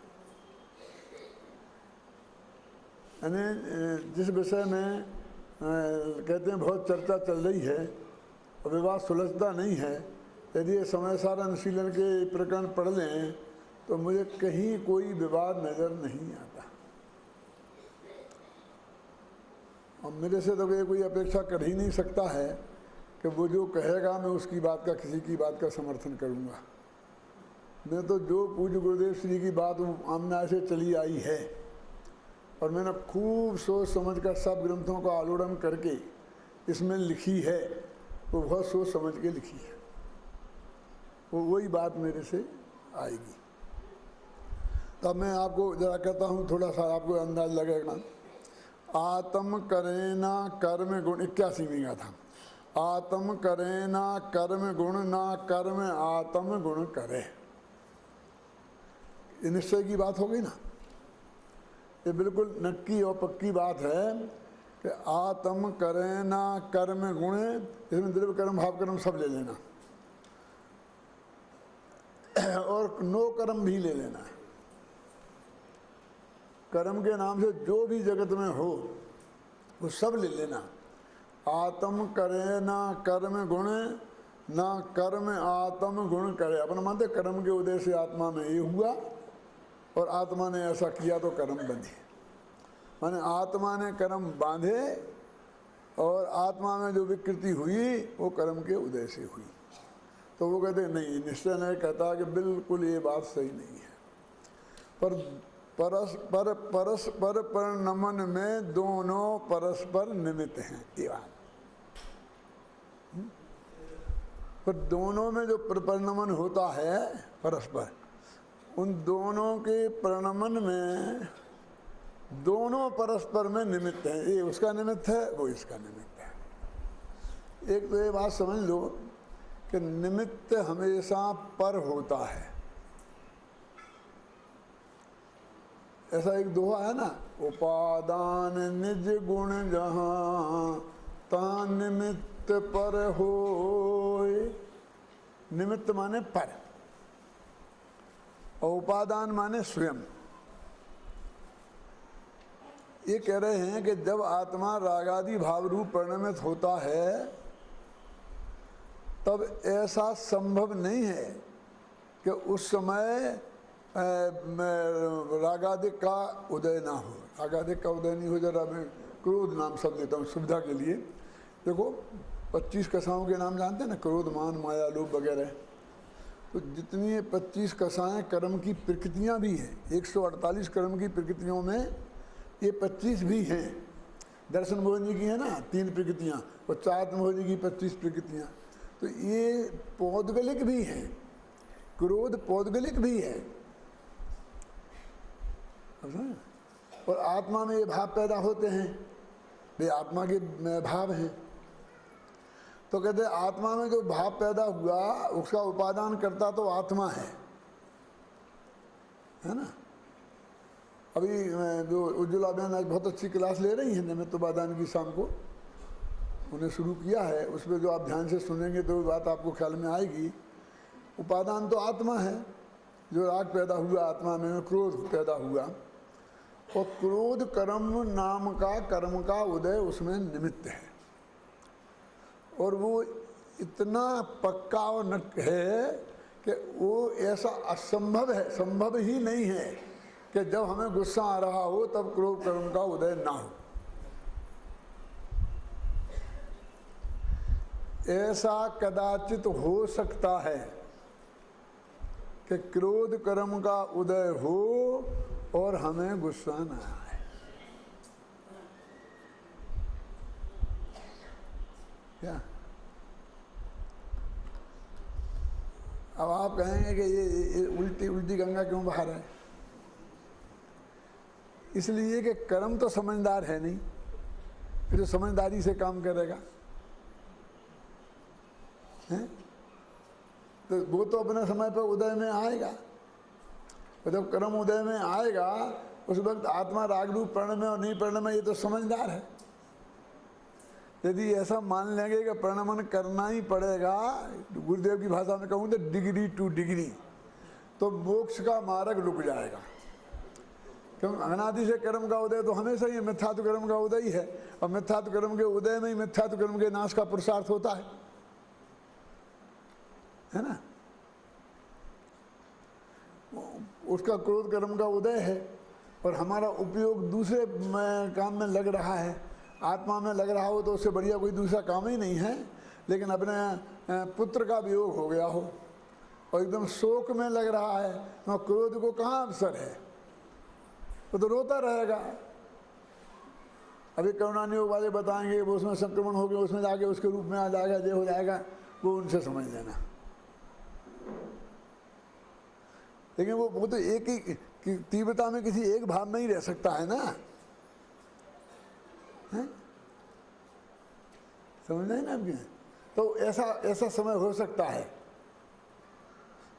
S1: यानी जिस विषय में कहते हैं बहुत चर्चा चल रही है और विवाद सुलझता नहीं है, यदि ये समयसार अनुशीलन के प्रकरण पढ़ लें तो मुझे कहीं कोई विवाद नज़र नहीं आता। और मेरे से तो कोई अपेक्षा कर ही नहीं सकता है कि वो जो कहेगा मैं उसकी बात का, किसी की बात का समर्थन करूँगा। मैं तो जो पूज्य गुरुदेव श्री की बात आमना से चली आई है और मैंने खूब सोच समझ कर सब ग्रंथों का आलोड़न करके इसमें लिखी है, वो बहुत सोच समझ के लिखी है, वो वही बात मेरे से आएगी। तब मैं आपको जरा कहता हूँ, थोड़ा सा आपको अंदाज लगेगा। आत्म करे ना कर्म गुण, 81वीं गाथा। आत्म करे ना कर्म गुण, ना कर्म आत्म गुण करे। ये निश्चय की बात हो गई ना, ये बिल्कुल नक्की और पक्की बात है कि आत्म करे ना कर्म गुण, इसमें द्रव्य कर्म भाव कर्म सब ले लेना और नो कर्म भी ले लेना है। कर्म के नाम से जो भी जगत में हो वो सब ले लेना। आत्म करे ना कर्म गुण, ना कर्म आत्म गुण करे। अपन मानते कर्म के उदय से आत्मा में ये हुआ और आत्मा ने ऐसा किया तो कर्म बंधे, माने आत्मा ने कर्म बांधे और आत्मा में जो विकृति हुई वो कर्म के उदय से हुई। तो वो कहते नहीं, निश्चय नहीं कहता कि बिल्कुल ये बात सही नहीं है। पर परस्पर परिणमन में दोनों परस्पर निमित्त हैं, ये बात। पर दोनों में जो परिणमन होता है परस्पर, उन दोनों के परिणमन में दोनों परस्पर में निमित्त हैं। ये उसका निमित्त है, वो इसका निमित्त है। एक तो ये बात समझ लो कि निमित्त हमेशा पर होता है। ऐसा एक दोहा है ना, उपादान निज गुण जहाँ ता निमित्त पर होय। निमित्त माने पर और उपादान माने स्वयं। ये कह रहे हैं कि जब आत्मा रागादि भाव रूप परिणमित होता है तब ऐसा संभव नहीं है कि उस समय रागादिक का उदय ना हो। रागादिक का उदय नहीं हो, जरा मैं क्रोध नाम शब्द देता हूँ सुविधा के लिए। देखो 25 कसाओं के नाम जानते हैं ना, क्रोध, मान, माया, लोभ वगैरह। तो जितनी ये 25 कसाएँ कर्म की प्रकृतियाँ भी हैं, 148 कर्म की प्रकृतियों में ये 25 भी हैं। दर्शन भोजनी की है ना 3 प्रकृतियाँ, और चात्म भोजनी की 25 प्रकृतियाँ। तो ये पौद्गलिक भी हैं, क्रोध पौद्गलिक भी है। और आत्मा में ये भाव पैदा होते हैं, वे आत्मा के भाव हैं। तो कहते हैं आत्मा में जो भाव पैदा हुआ उसका उपादान करता तो आत्मा है ना। अभी जो उज्ज्वला बहन आज बहुत अच्छी क्लास ले रही हैं निमित्त उपादान की, शाम को उन्हें शुरू किया है। उसमें जो आप ध्यान से सुनेंगे तो बात आपको ख्याल में आएगी। उपादान तो आत्मा है, जो राग पैदा हुआ आत्मा में, क्रोध पैदा हुआ, और क्रोध कर्म नाम का कर्म का उदय उसमें निमित्त है। और वो इतना पक्का और नट है कि वो ऐसा असंभव है, संभव ही नहीं है कि जब हमें गुस्सा आ रहा हो तब क्रोध कर्म का उदय ना हो। ऐसा कदाचित हो सकता है कि क्रोध कर्म का उदय हो और हमें गुस्सा ना आए। क्या अब आप कहेंगे कि ये उल्टी उल्टी गंगा क्यों बहा रहा है? इसलिए कि कर्म तो समझदार है नहीं, फिर जो समझदारी से काम करेगा है तो वो तो अपने समय पर उदय में आएगा। और जब कर्म उदय में आएगा उस वक्त आत्मा राग रूप पर्ण में और नहीं पर्ण में, ये तो समझदार है। यदि ऐसा मान लेंगे कि प्रणमन करना ही पड़ेगा, गुरुदेव की भाषा में कहूँ तो डिग्री टू डिग्री, तो मोक्ष का मार्ग रुक जाएगा। क्योंकि अनादि से कर्म का उदय तो हमेशा ही मिथ्यात्व कर्म का उदय ही है, और मिथ्यात्व कर्म के उदय में ही मिथ्यात्व कर्म के नाश का पुरुषार्थ होता है ना। उसका क्रोध कर्म का उदय है और हमारा उपयोग दूसरे काम में लग रहा है। आत्मा में लग रहा हो तो उससे बढ़िया कोई दूसरा काम ही नहीं है। लेकिन अपने पुत्र का वियोग हो गया हो और एकदम शोक में लग रहा है, तो क्रोध को कहाँ अवसर है? वो तो रोता रहेगा। अभी करुणानियोग वाले बताएंगे वो उसमें संक्रमण हो गया, उसमें जाके उसके रूप में आ जाएगा, ये हो जाएगा, वो उनसे समझ लेना। लेकिन वो तो एक ही तीव्रता में किसी एक भाव में ही रह सकता है ना, है? समझ रहे हैं ना आपके? तो ऐसा समय हो सकता है।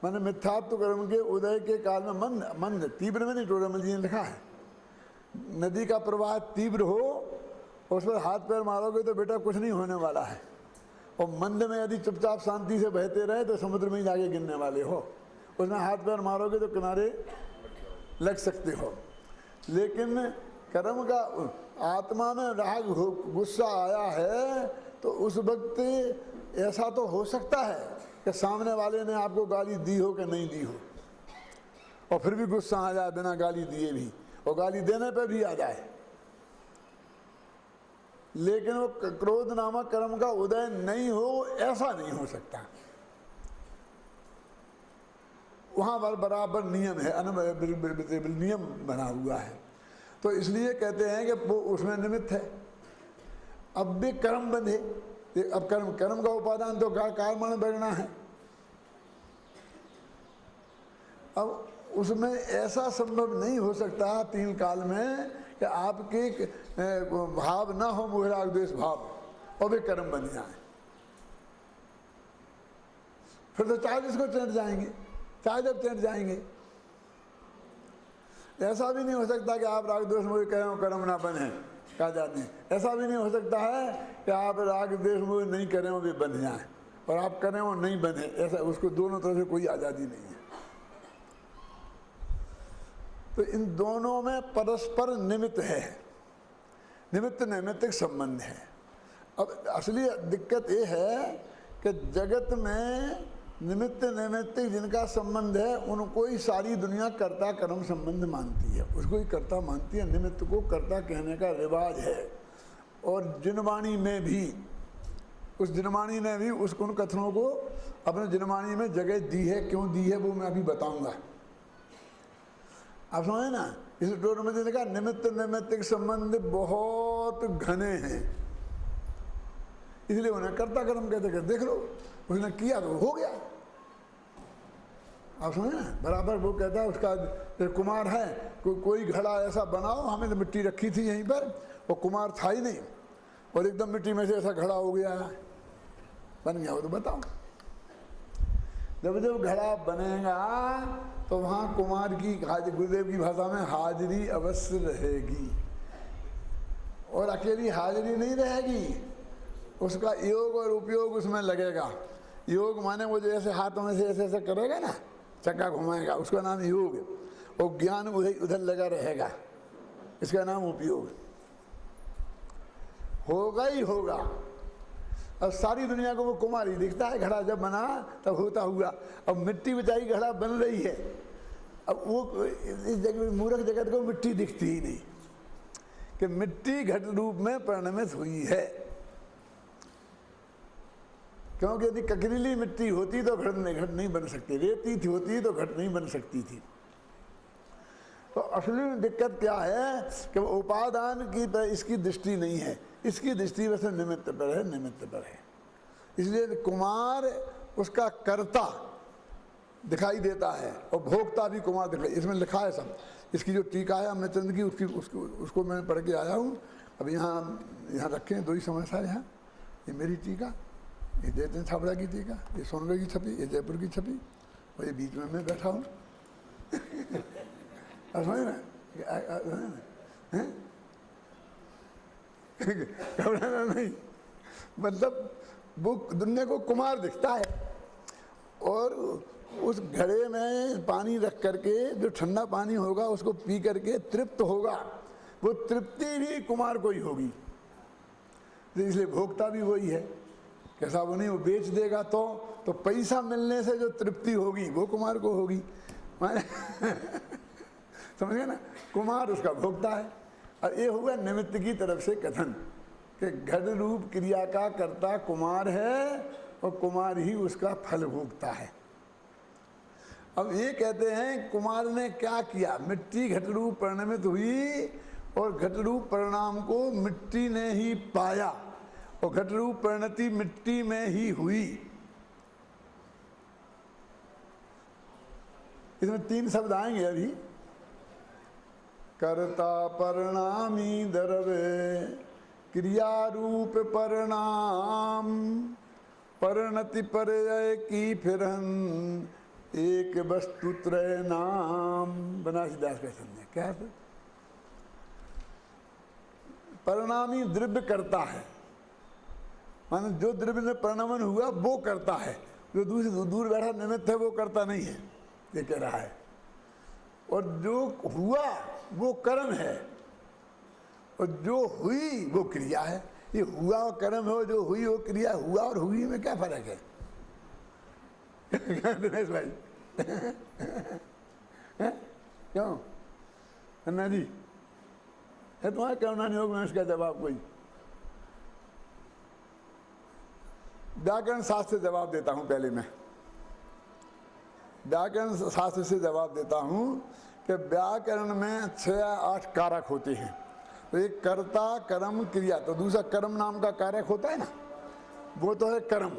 S1: मैंने मिथ्यात्व कर्म के उदय के काल में मंद तीव्र में नहीं, टोडरमल जी ने लिखा है, नदी का प्रवाह तीव्र हो उस पर हाथ पैर मारोगे तो बेटा कुछ नहीं होने वाला है, और मंद में यदि चुपचाप शांति से बहते रहे तो समुद्र में ही जाके गिरने वाले हो। उसमें हाथ पैर मारोगे तो किनारे लग सकते हो। लेकिन कर्म का आत्मा में राग गुस्सा आया है तो उस वक्त ऐसा तो हो सकता है कि सामने वाले ने आपको गाली दी हो कि नहीं दी हो, और फिर भी गुस्सा आ जाए बिना गाली दिए भी, और गाली देने पर भी आ जाए। लेकिन वो क्रोध नामक कर्म का उदय नहीं हो, ऐसा नहीं हो सकता। वहां पर बराबर नियम है, नियम बना हुआ है। तो इसलिए कहते हैं कि वो उसमें निमित्त है। अब भी कर्म बंधे, अब कर्म का उपादान तो कर्मण बढ़ना है। अब उसमें ऐसा संभव नहीं हो सकता तीन काल में कि आपके भाव ना हो, मोह राग द्वेष भाव, और वे कर्म बन जाए। फिर तो चाहे जिसको चढ़ जाएंगे, चाहे जब चढ़ जाएंगे। ऐसा भी नहीं हो सकता कि आप राग द्वेष मोह करें कर्म ना बने, कहा जाते हैं। ऐसा भी नहीं हो सकता है कि आप राग द्वेष मोह नहीं करें वे बन जाएं, और आप करें वो नहीं बने। ऐसा उसको दोनों तरफ से कोई आज़ादी नहीं है। तो इन दोनों में परस्पर निमित्त है, निमित्त नैमित्तिक संबंध है। अब असली दिक्कत ये है कि जगत में निमित्त नैमित्तिक जिनका संबंध है उनको ही सारी दुनिया कर्ता कर्म संबंध मानती है, उसको ही कर्ता मानती है। निमित्त को कर्ता कहने का रिवाज है। और जिनवाणी में भी, उस जिनवाणी ने भी उन कथनों को अपने जिनवाणी में जगह दी है। क्यों दी है वो मैं अभी बताऊंगा। आप समझे ना। इस टोर में देखा निमित्त नैमित्तिक संबंध बहुत घने हैं, इसलिए उन्हें कर्ता कर्म कहते कहते देख लो, उसने किया तो हो गया। आप समझे ना। बराबर वो कहता है उसका कुमार है, कोई घड़ा ऐसा बनाओ, हमें तो मिट्टी रखी थी यहीं पर, वो कुमार था ही नहीं, और एकदम मिट्टी में से ऐसा घड़ा हो गया, बन गया हो तो बताओ। जब जब घड़ा बनेगा तो वहाँ कुमार की, गुरुदेव की भाषा में, हाजिरी अवश्य रहेगी। और अकेली हाजिरी नहीं रहेगी, उसका योग और उपयोग उसमें लगेगा। योग माने वो जो ऐसे हाथों में से ऐसे ऐसे करेगा ना, चक्का घुमाएगा, उसका नाम योग है। और ज्ञान उधर लगा रहेगा, इसका नाम उपयोग। होगा ही होगा। अब सारी दुनिया को वो कुमार ही दिखता है। घड़ा जब बना तब होता हुआ, अब मिट्टी बेचारी घड़ा बन रही है। अब वो इस जगह मूर्ख जगत को मिट्टी दिखती ही नहीं कि मिट्टी घट रूप में परिणमित हुई है। क्योंकि यदि ककरीली मिट्टी होती तो घट नहीं बन सकती, रेती थी होती तो घट नहीं बन सकती थी। तो असली दिक्कत क्या है कि उपादान की पर इसकी दृष्टि नहीं है, इसकी दृष्टि वैसे निमित्त पर है, निमित्त पर है। इसलिए कुमार उसका कर्ता दिखाई देता है और भोक्ता भी कुमार दिखाई। इसमें लिखा है सब। इसकी जो टीका है अमृत चंद की, उसको मैं पढ़ के आया हूँ। अब यहाँ रखे हैं, दो ही समस्या है यहाँ। ये मेरी टीका, ये जयचंद छाबड़ा की टीका, ये सोनगढ़ की छपी, ये जयपुर की छपी, और ये बीच में मैं बैठा हूँ। समझ ना, घबराना नहीं। मतलब वो दुनिया को कुमार दिखता है, और उस घड़े में पानी रख करके जो ठंडा पानी होगा उसको पी करके तृप्त होगा, वो तृप्ति भी कुमार को ही होगी। इसलिए भोक्ता भी वही है। कैसा वो नहीं, वो बेच देगा तो पैसा मिलने से जो तृप्ति होगी वो कुमार को होगी। समझ गए ना। कुमार उसका भोक्ता है। और ये हुआ निमित्त की तरफ से कथन कि घट रूप क्रिया का कर्ता कुमार है और कुमार ही उसका फल भोगता है। अब ये कहते हैं कुमार ने क्या किया, मिट्टी घट रूप परिणमित हुई और घट रूप परिणाम को मिट्टी ने ही पाया, और घट रूप परिणति मिट्टी में ही हुई। इसमें तीन शब्द आएंगे अभी। कर्ता परिणामी द्रव्य क्रिया रूप परिणाम परिणति पर्याय की फिरन एक वस्तु त्रय नाम। बनारसीदास का समझे क्या है। परिणामी द्रव्य करता है, माने जो द्रव्य में परिणमन हुआ वो करता है, जो दूर बैठा निमित्त है वो करता नहीं है, ये कह रहा है। और जो हुआ वो कर्म है, और जो हुई वो क्रिया है। ये हुआ और कर्म है, जो हुई वो क्रिया। हुआ और हुई में क्या फर्क है दिनेश भाई? क्यों अन्ना जी है तुम्हारा करुणा नहीं होगा इसका जवाब कोई? व्याकरण शास्त्र से जवाब देता हूँ। पहले मैं व्याकरण शास्त्र से जवाब देता हूँ कि व्याकरण में 6 या 8 कारक होते हैं। तो एक कर्ता, कर्म, क्रिया, तो दूसरा कर्म नाम का कारक होता है ना, वो तो है कर्म।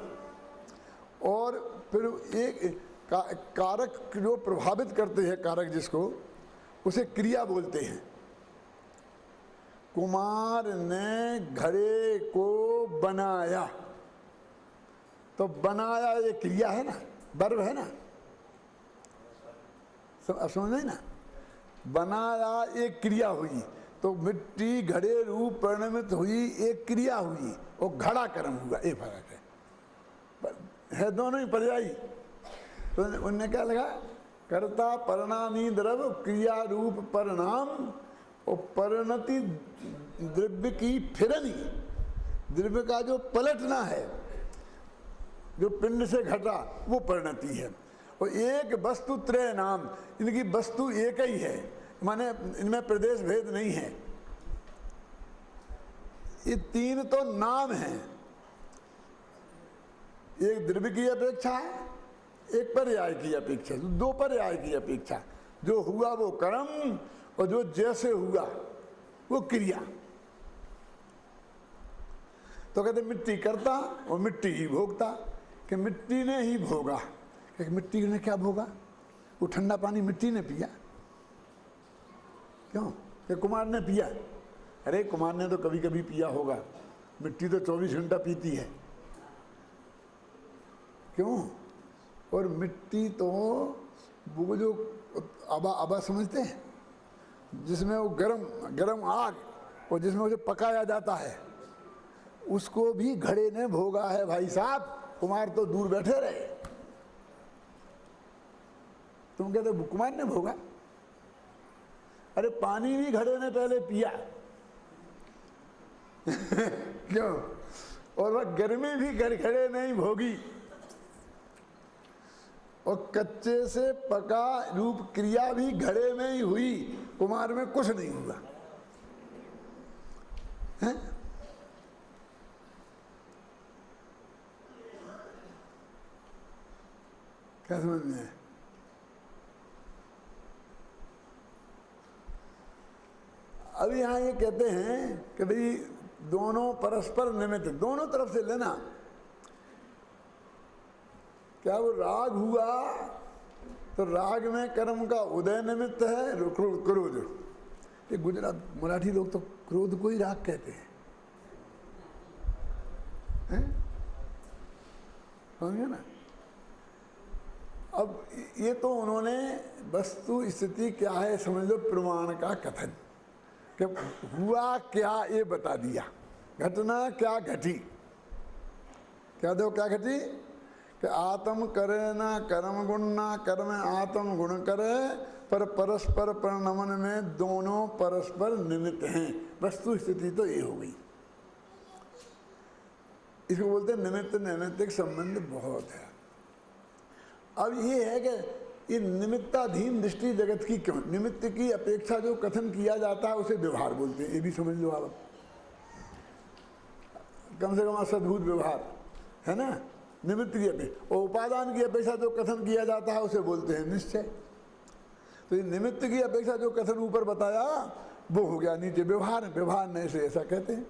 S1: और फिर एक कारक जो प्रभावित करते हैं, कारक जिसको, उसे क्रिया बोलते हैं। कुमार ने घड़े को बनाया, तो बनाया ये क्रिया है ना, वर्ब है ना, समझ ना, बनाया एक क्रिया हुई। तो मिट्टी घड़े रूप परिणमित हुई, एक क्रिया हुई, और घड़ा कर्म हुआ, ये फर्क है दोनों ही पर्यायी। तो उनने क्या लगा, कर्ता परिणामी द्रव्य, क्रिया रूप परिणाम, और परिणति द्रव्य की फिरनी, द्रव्य का जो पलटना है, जो पिंड से घटा, वो परिणति है। और एक वस्तु त्रय नाम, इनकी वस्तु एक ही है, माने इनमें प्रदेश भेद नहीं है। ये 3 तो नाम हैं, एक द्रव्य की अपेक्षा, एक पर्याय की अपेक्षा, 2 पर्याय की अपेक्षा। जो हुआ वो कर्म, और जो जैसे हुआ वो क्रिया। तो कहते मिट्टी करता और मिट्टी ही भोगता, कि मिट्टी ने ही भोगा। कि मिट्टी ने क्या भोगा, वो ठंडा पानी मिट्टी ने पिया, क्यों, कि कुमार ने पिया? अरे कुमार ने तो कभी कभी पिया होगा, मिट्टी तो 24 घंटा पीती है, क्यों? और मिट्टी तो वो जो आबा समझते हैं, जिसमें वो गरम आग, और जिसमें उसे पकाया जाता है, उसको भी घड़े ने भोगा है भाई साहब। कुमार तो दूर बैठे रहे, तुम कहते कुमार ने भोगा? अरे पानी भी घड़े ने पहले पिया क्यों? और वह गर्मी भी घड़े नहीं भोगी, और कच्चे से पका रूप क्रिया भी घड़े में ही हुई, कुमार में कुछ नहीं हुआ है? क्या समझ में है? अब यहाँ ये कहते हैं कि भाई दोनों परस्पर निमित्त, दोनों तरफ से लेना। क्या वो राग हुआ तो राग में कर्म का उदय निमित्त है, क्रोध। ये गुजरात मराठी लोग तो क्रोध को ही राग कहते हैं, समझे ना? अब ये तो उन्होंने वस्तु स्थिति क्या है समझ लो, प्रमाण का कथन, कि हुआ क्या ये बता दिया, घटना क्या घटी, क्या दो क्या घटी, कि आत्म करे ना कर्म गुण ना कर्म आत्म गुण करे, पर परस्पर परिणमन में दोनों परस्पर निमित्त हैं। वस्तु स्थिति तो ये हो गई, इसको बोलते हैं निमित्त नैमित्तिक संबंध बहुत है। अब ये है कि ये निमित्ताधीन दृष्टि जगत की क्यों, निमित्त की अपेक्षा जो कथन किया जाता है उसे व्यवहार बोलते हैं, ये भी समझ लो आप, कम से कम सद्भुत व्यवहार है ना, निमित्त की अपेक्षा। और उपादान की अपेक्षा जो कथन किया जाता है उसे बोलते हैं निश्चय। तो ये निमित्त की अपेक्षा जो कथन ऊपर बताया वो हो गया नीचे व्यवहार, व्यवहार नहीं से ऐसा कहते हैं।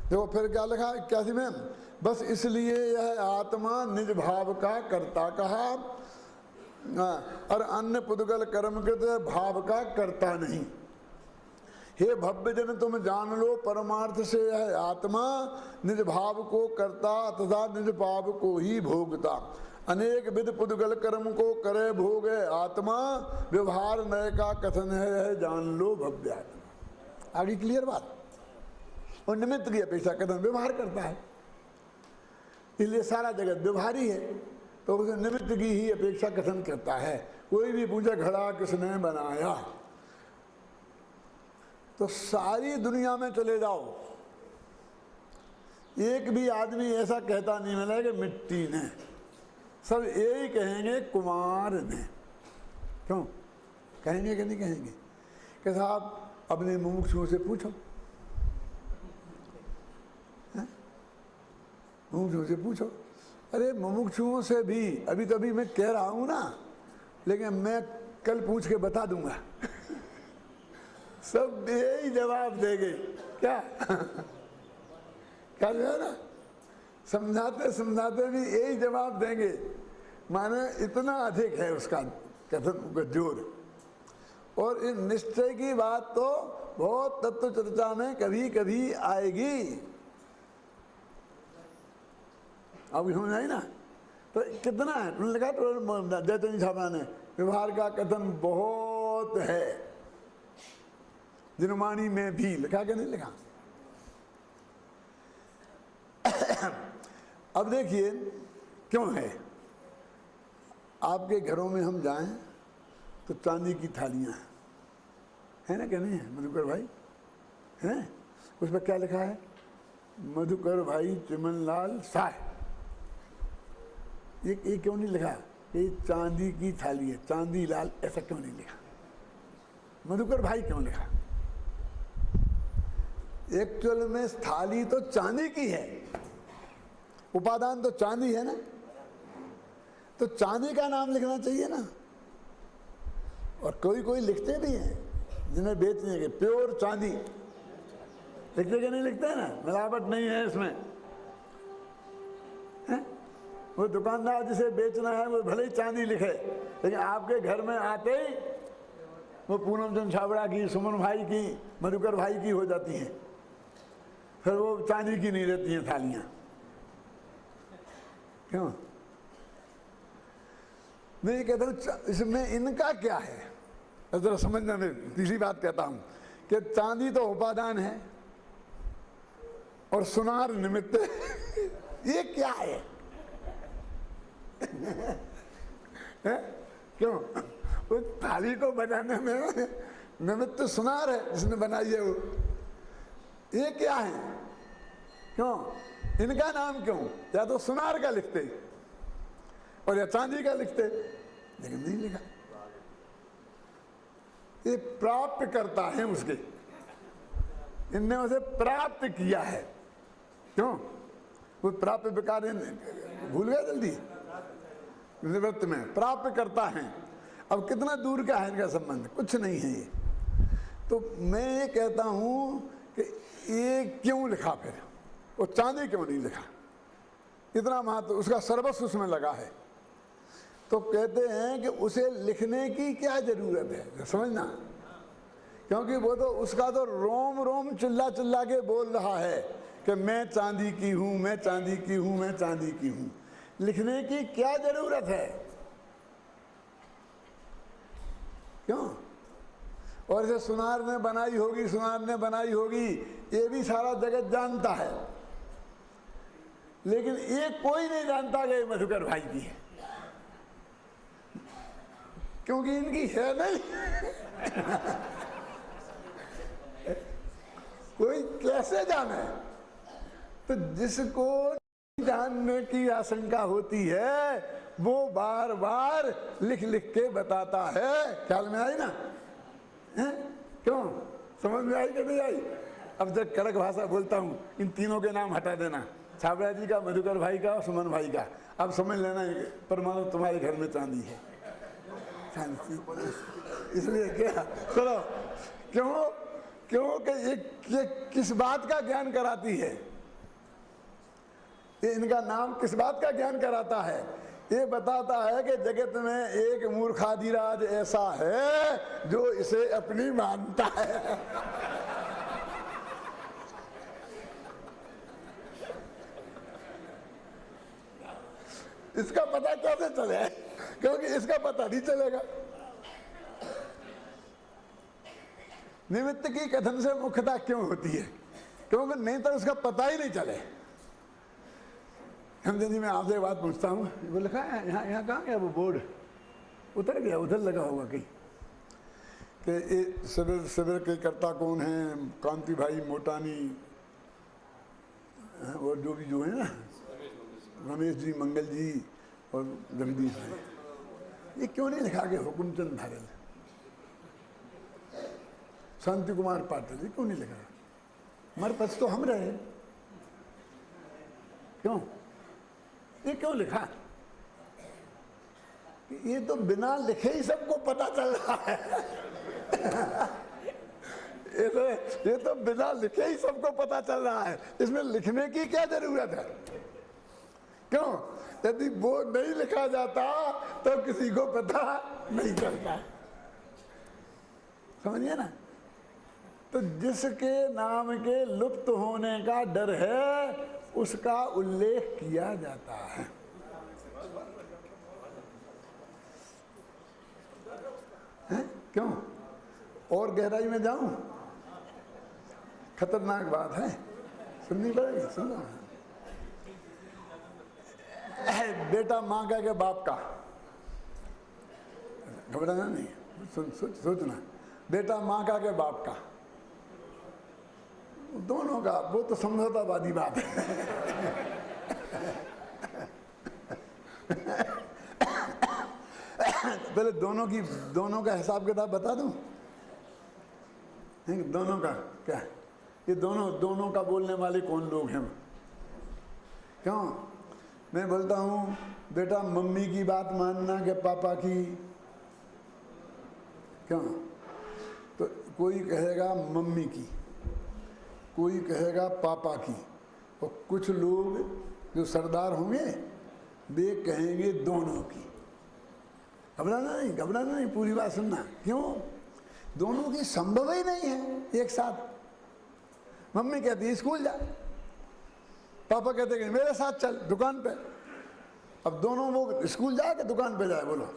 S1: देखो फिर क्या लिखा 81 में, बस इसलिए यह आत्मा निज भाव का कर्ता कहा, और अन्य पुद्गल कर्मकृत भाव का कर्ता नहीं। हे भव्य जन तुम जान लो परमार्थ से यह आत्मा निज भाव को करता तथा निज भाव को ही भोगता। अनेक विध पुद्गल कर्म को करे भोगे आत्मा, व्यवहार नय का कथन है यह जान लो भव्य आत्मा। आगे क्लियर बात। और निमित्त की अपेक्षा कथन व्यवहार करता है, इसलिए सारा जगत व्यवहारी है, तो उसे निमित्त की ही अपेक्षा कथन करता है। कोई भी पूछे घड़ा किसने बनाया, तो सारी दुनिया में चले जाओ, एक भी आदमी ऐसा कहता नहीं मिला कि मिट्टी ने, सब यही कहेंगे कुमार ने। क्यों कहेंगे कि नहीं कहेंगे? कि साहब अपने मुमुक्षुओं से पूछो, मुमुक्षुओं से पूछो। अरे मुमुक्षुओं से भी अभी तो अभी मैं कह रहा हूं ना, लेकिन मैं कल पूछ के बता दूंगा। सब यही जवाब देंगे क्या? क्या जो है ना, समझाते समझाते भी यही जवाब देंगे। माने इतना अधिक है उसका कथन का जोर। और इस निश्चय की बात तो बहुत तत्व चर्चा में कभी कभी आएगी। अब समझ आई ना? तो कितना है तुमने लिखा, तो जयतनी छापा ने व्यवहार का कथन बहुत है। दिनवाणी में भी लिखा कि नहीं लिखा? अब देखिए क्यों है। आपके घरों में हम जाएं तो चांदी की थालियां है ना, क्या नहीं है मधुकर भाई? हैं उस पर क्या लिखा है? मधुकर भाई चिमनलाल साय। ये क्यों नहीं लिखा? ये चांदी की थाली है, चांदी लाल ऐसा क्यों नहीं लिखा? मधुकर भाई क्यों लिखा? एक्चुअल में थाली तो चांदी की है, उपादान तो चांदी है ना, तो चांदी का नाम लिखना चाहिए ना। और कोई कोई लिखते भी हैं जिन्हें बेचने के, प्योर चांदी लिखते कि नहीं लिखते हैं ना, मिलावट नहीं है इसमें है? वो दुकानदार जिसे बेचना है वो भले ही चांदी लिखे, लेकिन आपके घर में आते ही वो पूनम चंद छाबड़ा की, सुमन भाई की, मधुकर भाई की हो जाती हैं, फिर वो चांदी की नहीं रहती हैं थालियां। क्यों? मैं ये कहता हूँ इसमें इनका क्या है, जरा समझना। मैं तीसरी बात कहता हूं कि चांदी तो उपादान है और सुनार निमित्त। ये क्या है? क्यों? उस थाली को बनाने में निमित्त सुनार है जिसने बनाई है वो। ये क्या है? क्यों? इनका नाम क्यों? या तो सुनार का लिखते और या चांदी का लिखते, लेकिन नहीं लिखा। ये प्राप्त करता है उसके, इनने उसे प्राप्त किया है। क्यों? वो प्राप्त विकार भूल गया जल्दी, निवृत्त में प्राप्त करता है। अब कितना दूर का है इनका संबंध? कुछ नहीं है ये। तो मैं ये कहता हूं कि ये क्यों लिखा, फिर वो चांदी क्यों नहीं लिखा? इतना महत्व उसका सर्वस्व उसमें लगा है। तो कहते हैं कि उसे लिखने की क्या जरूरत है, समझना। क्योंकि वो तो उसका तो रोम रोम चिल्ला चिल्ला के बोल रहा है कि मैं चांदी की हूं, मैं चांदी की हूं, मैं चांदी की हूं। लिखने की क्या जरूरत है? क्यों? और इसे सुनार ने बनाई होगी, सुनार ने बनाई होगी, ये भी सारा जगत जानता है, लेकिन ये कोई नहीं जानता कि मधुकर भाई की है, क्योंकि इनकी है नहीं। कोई कैसे जाने? तो जिसको जानने की आशंका होती है वो बार बार लिख लिख के बताता है। ख्याल में आई ना? है? क्यों? समझ में आई कि नहीं आई? अब जब कड़क भाषा बोलता हूं, इन तीनों के नाम हटा देना, छाबड़ा जी का, मधुकर भाई का और सुमन भाई का। अब समझ लेना परमाणु तुम्हारे घर में चांदी है। इसलिए क्या? चलो, क्यों? क्योंकि ये किस बात का ज्ञान कराती है? ये इनका नाम किस बात का ज्ञान कराता है? ये बताता है कि जगत में एक मूर्खादिराज ऐसा है जो इसे अपनी मानता है। इसका पता कैसे चले? क्योंकि इसका पता नहीं चलेगा। निमित्त की कथन से मुख्यता क्यों होती है? क्योंकि नहीं तो उसका पता ही नहीं चले। हम जी मैं आपसे बात पूछता हूँ, वो लिखा है यहाँ, यहाँ कहाँ गया वो बोर्ड? उतर गया, उधर लगा होगा कहीं कि ये शिविर शिविर के कर्ता कौन हैं? कांति भाई मोटानी और जो भी जो है ना, रमेश जी, मंगल जी और जगदीश भाई। ये क्यों नहीं लिखा कि हुकुमचंद भागल, शांति कुमार पाटिल? ये क्यों नहीं लिखा? हमारे पास तो हम रहे। क्यों? ये क्यों लिखा? ये तो बिना लिखे ही सबको पता चल रहा है। ये तो बिना लिखे ही सबको पता चल रहा है, इसमें लिखने की क्या जरूरत है? क्यों? यदि वो नहीं लिखा जाता तो किसी को पता नहीं चलता। समझिए ना? तो जिसके नाम के लुप्त होने का डर है उसका उल्लेख किया जाता है। क्यों? और गहराई में जाऊं? खतरनाक बात है, सुननी पड़ेगी। सुनो, बेटा माँ का के बाप का, घबराना नहीं, सोचना, बेटा माँ का के बाप का, दोनों का, वो तो समझौतावादी बात है। पहले दोनों का हिसाब किताब बता दूं? दोनों का क्या? ये दोनों का बोलने वाले कौन लोग हैं? क्यों? मैं बोलता हूँ बेटा मम्मी की बात मानना कि पापा की? क्यों? तो कोई कहेगा मम्मी की, कोई कहेगा पापा की, और कुछ लोग जो सरदार होंगे वे कहेंगे दोनों की। घबराना नहीं, पूरी बात सुनना। क्यों? दोनों की संभव ही नहीं है एक साथ। मम्मी कहती है स्कूल जा, पापा कहते हैं मेरे साथ चल दुकान पे। अब दोनों वो स्कूल जाए कि दुकान पे जाए? बोलो।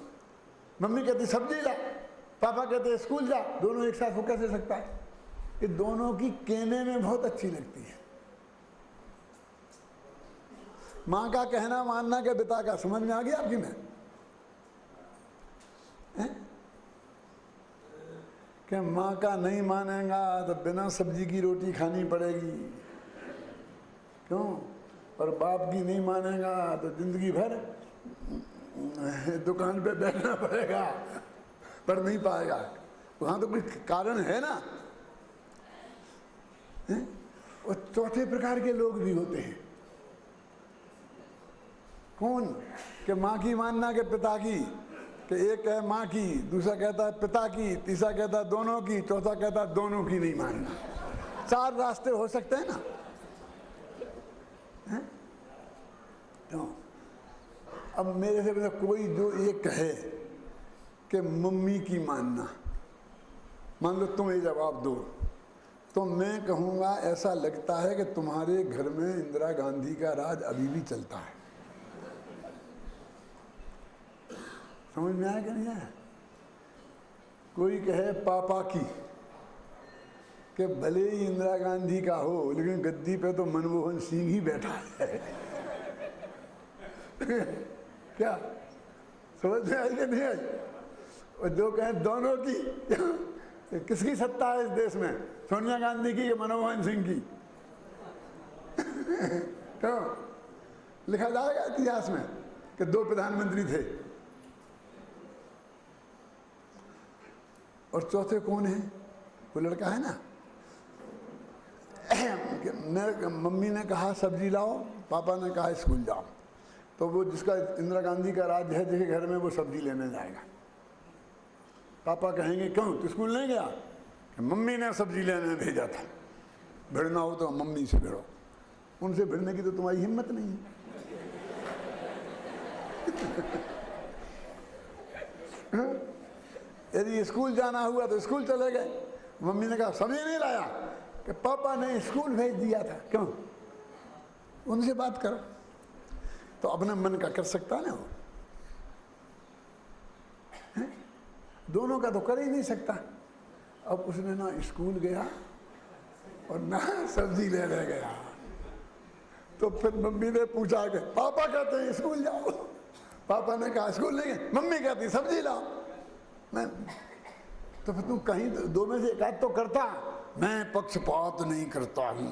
S1: मम्मी कहती सब्जी ला, पापा कहते स्कूल जा, दोनों एक साथ हो कैसे सकता है? ये दोनों की कहने में बहुत अच्छी लगती है। माँ का कहना मानना के पिता का, समझ में आ गया आपकी? में कि माँ का नहीं मानेगा तो बिना सब्जी की रोटी खानी पड़ेगी। क्यों? और बाप की नहीं मानेगा तो जिंदगी भर दुकान पे बैठना पड़ेगा, पर नहीं पाएगा। वहाँ तो कोई कारण है ना। और चौथे प्रकार के लोग भी होते हैं। कौन? कि माँ की मानना के पिता की, कि एक है माँ की, दूसरा कहता है पिता की, तीसरा कहता है दोनों की, चौथा कहता है दोनों की नहीं मानना। 4 रास्ते हो सकते हैं ना? तो अब मेरे से मतलब कोई जो ये कहे कि मम्मी की मानना, मान लो तुम ये जवाब दो, तो मैं कहूँगा ऐसा लगता है कि तुम्हारे घर में इंदिरा गांधी का राज अभी भी चलता है। समझ में आया कि नहीं आया? कोई कहे पापा की, कि भले ही इंदिरा गांधी का हो लेकिन गद्दी पे तो मनमोहन सिंह ही बैठा है। क्या समझ में आई कि नहीं आई? और जो कहें दोनों की, किसकी सत्ता है इस देश में? सोनिया गांधी की या मनमोहन सिंह की? तो लिखा जाएगा इतिहास में कि 2 प्रधानमंत्री थे। और चौथे कौन है? वो लड़का है ना, मम्मी ने कहा सब्जी लाओ, पापा ने कहा स्कूल जाओ, तो वो जिसका इंदिरा गांधी का राज है जिसके घर में वो सब्जी लेने जाएगा। पापा कहेंगे क्यों तू स्कूल नहीं गया? मम्मी ने सब्जी लेने भेजा था। भिड़ना हो तो मम्मी से भिड़ो, उनसे भिड़ने की तो तुम्हारी हिम्मत नहीं है। यदि स्कूल जाना हुआ तो स्कूल चले गए, मम्मी ने कहा सब्जी नहीं लाया, कि पापा ने स्कूल भेज दिया था। क्यों? उनसे बात करो, तो अपने मन का कर सकता ना वो। दोनों का तो कर ही नहीं सकता। अब उसने ना स्कूल गया और ना सब्जी लेने गया। तो फिर मम्मी ने पूछा कि पापा कहते हैं स्कूल जाओ, पापा ने कहा स्कूल नहीं गए, मम्मी कहती सब्जी लाओ। मैं तो फिर तू कहीं 2 में से एक आध तो करता। मैं पक्षपात नहीं करता हूँ।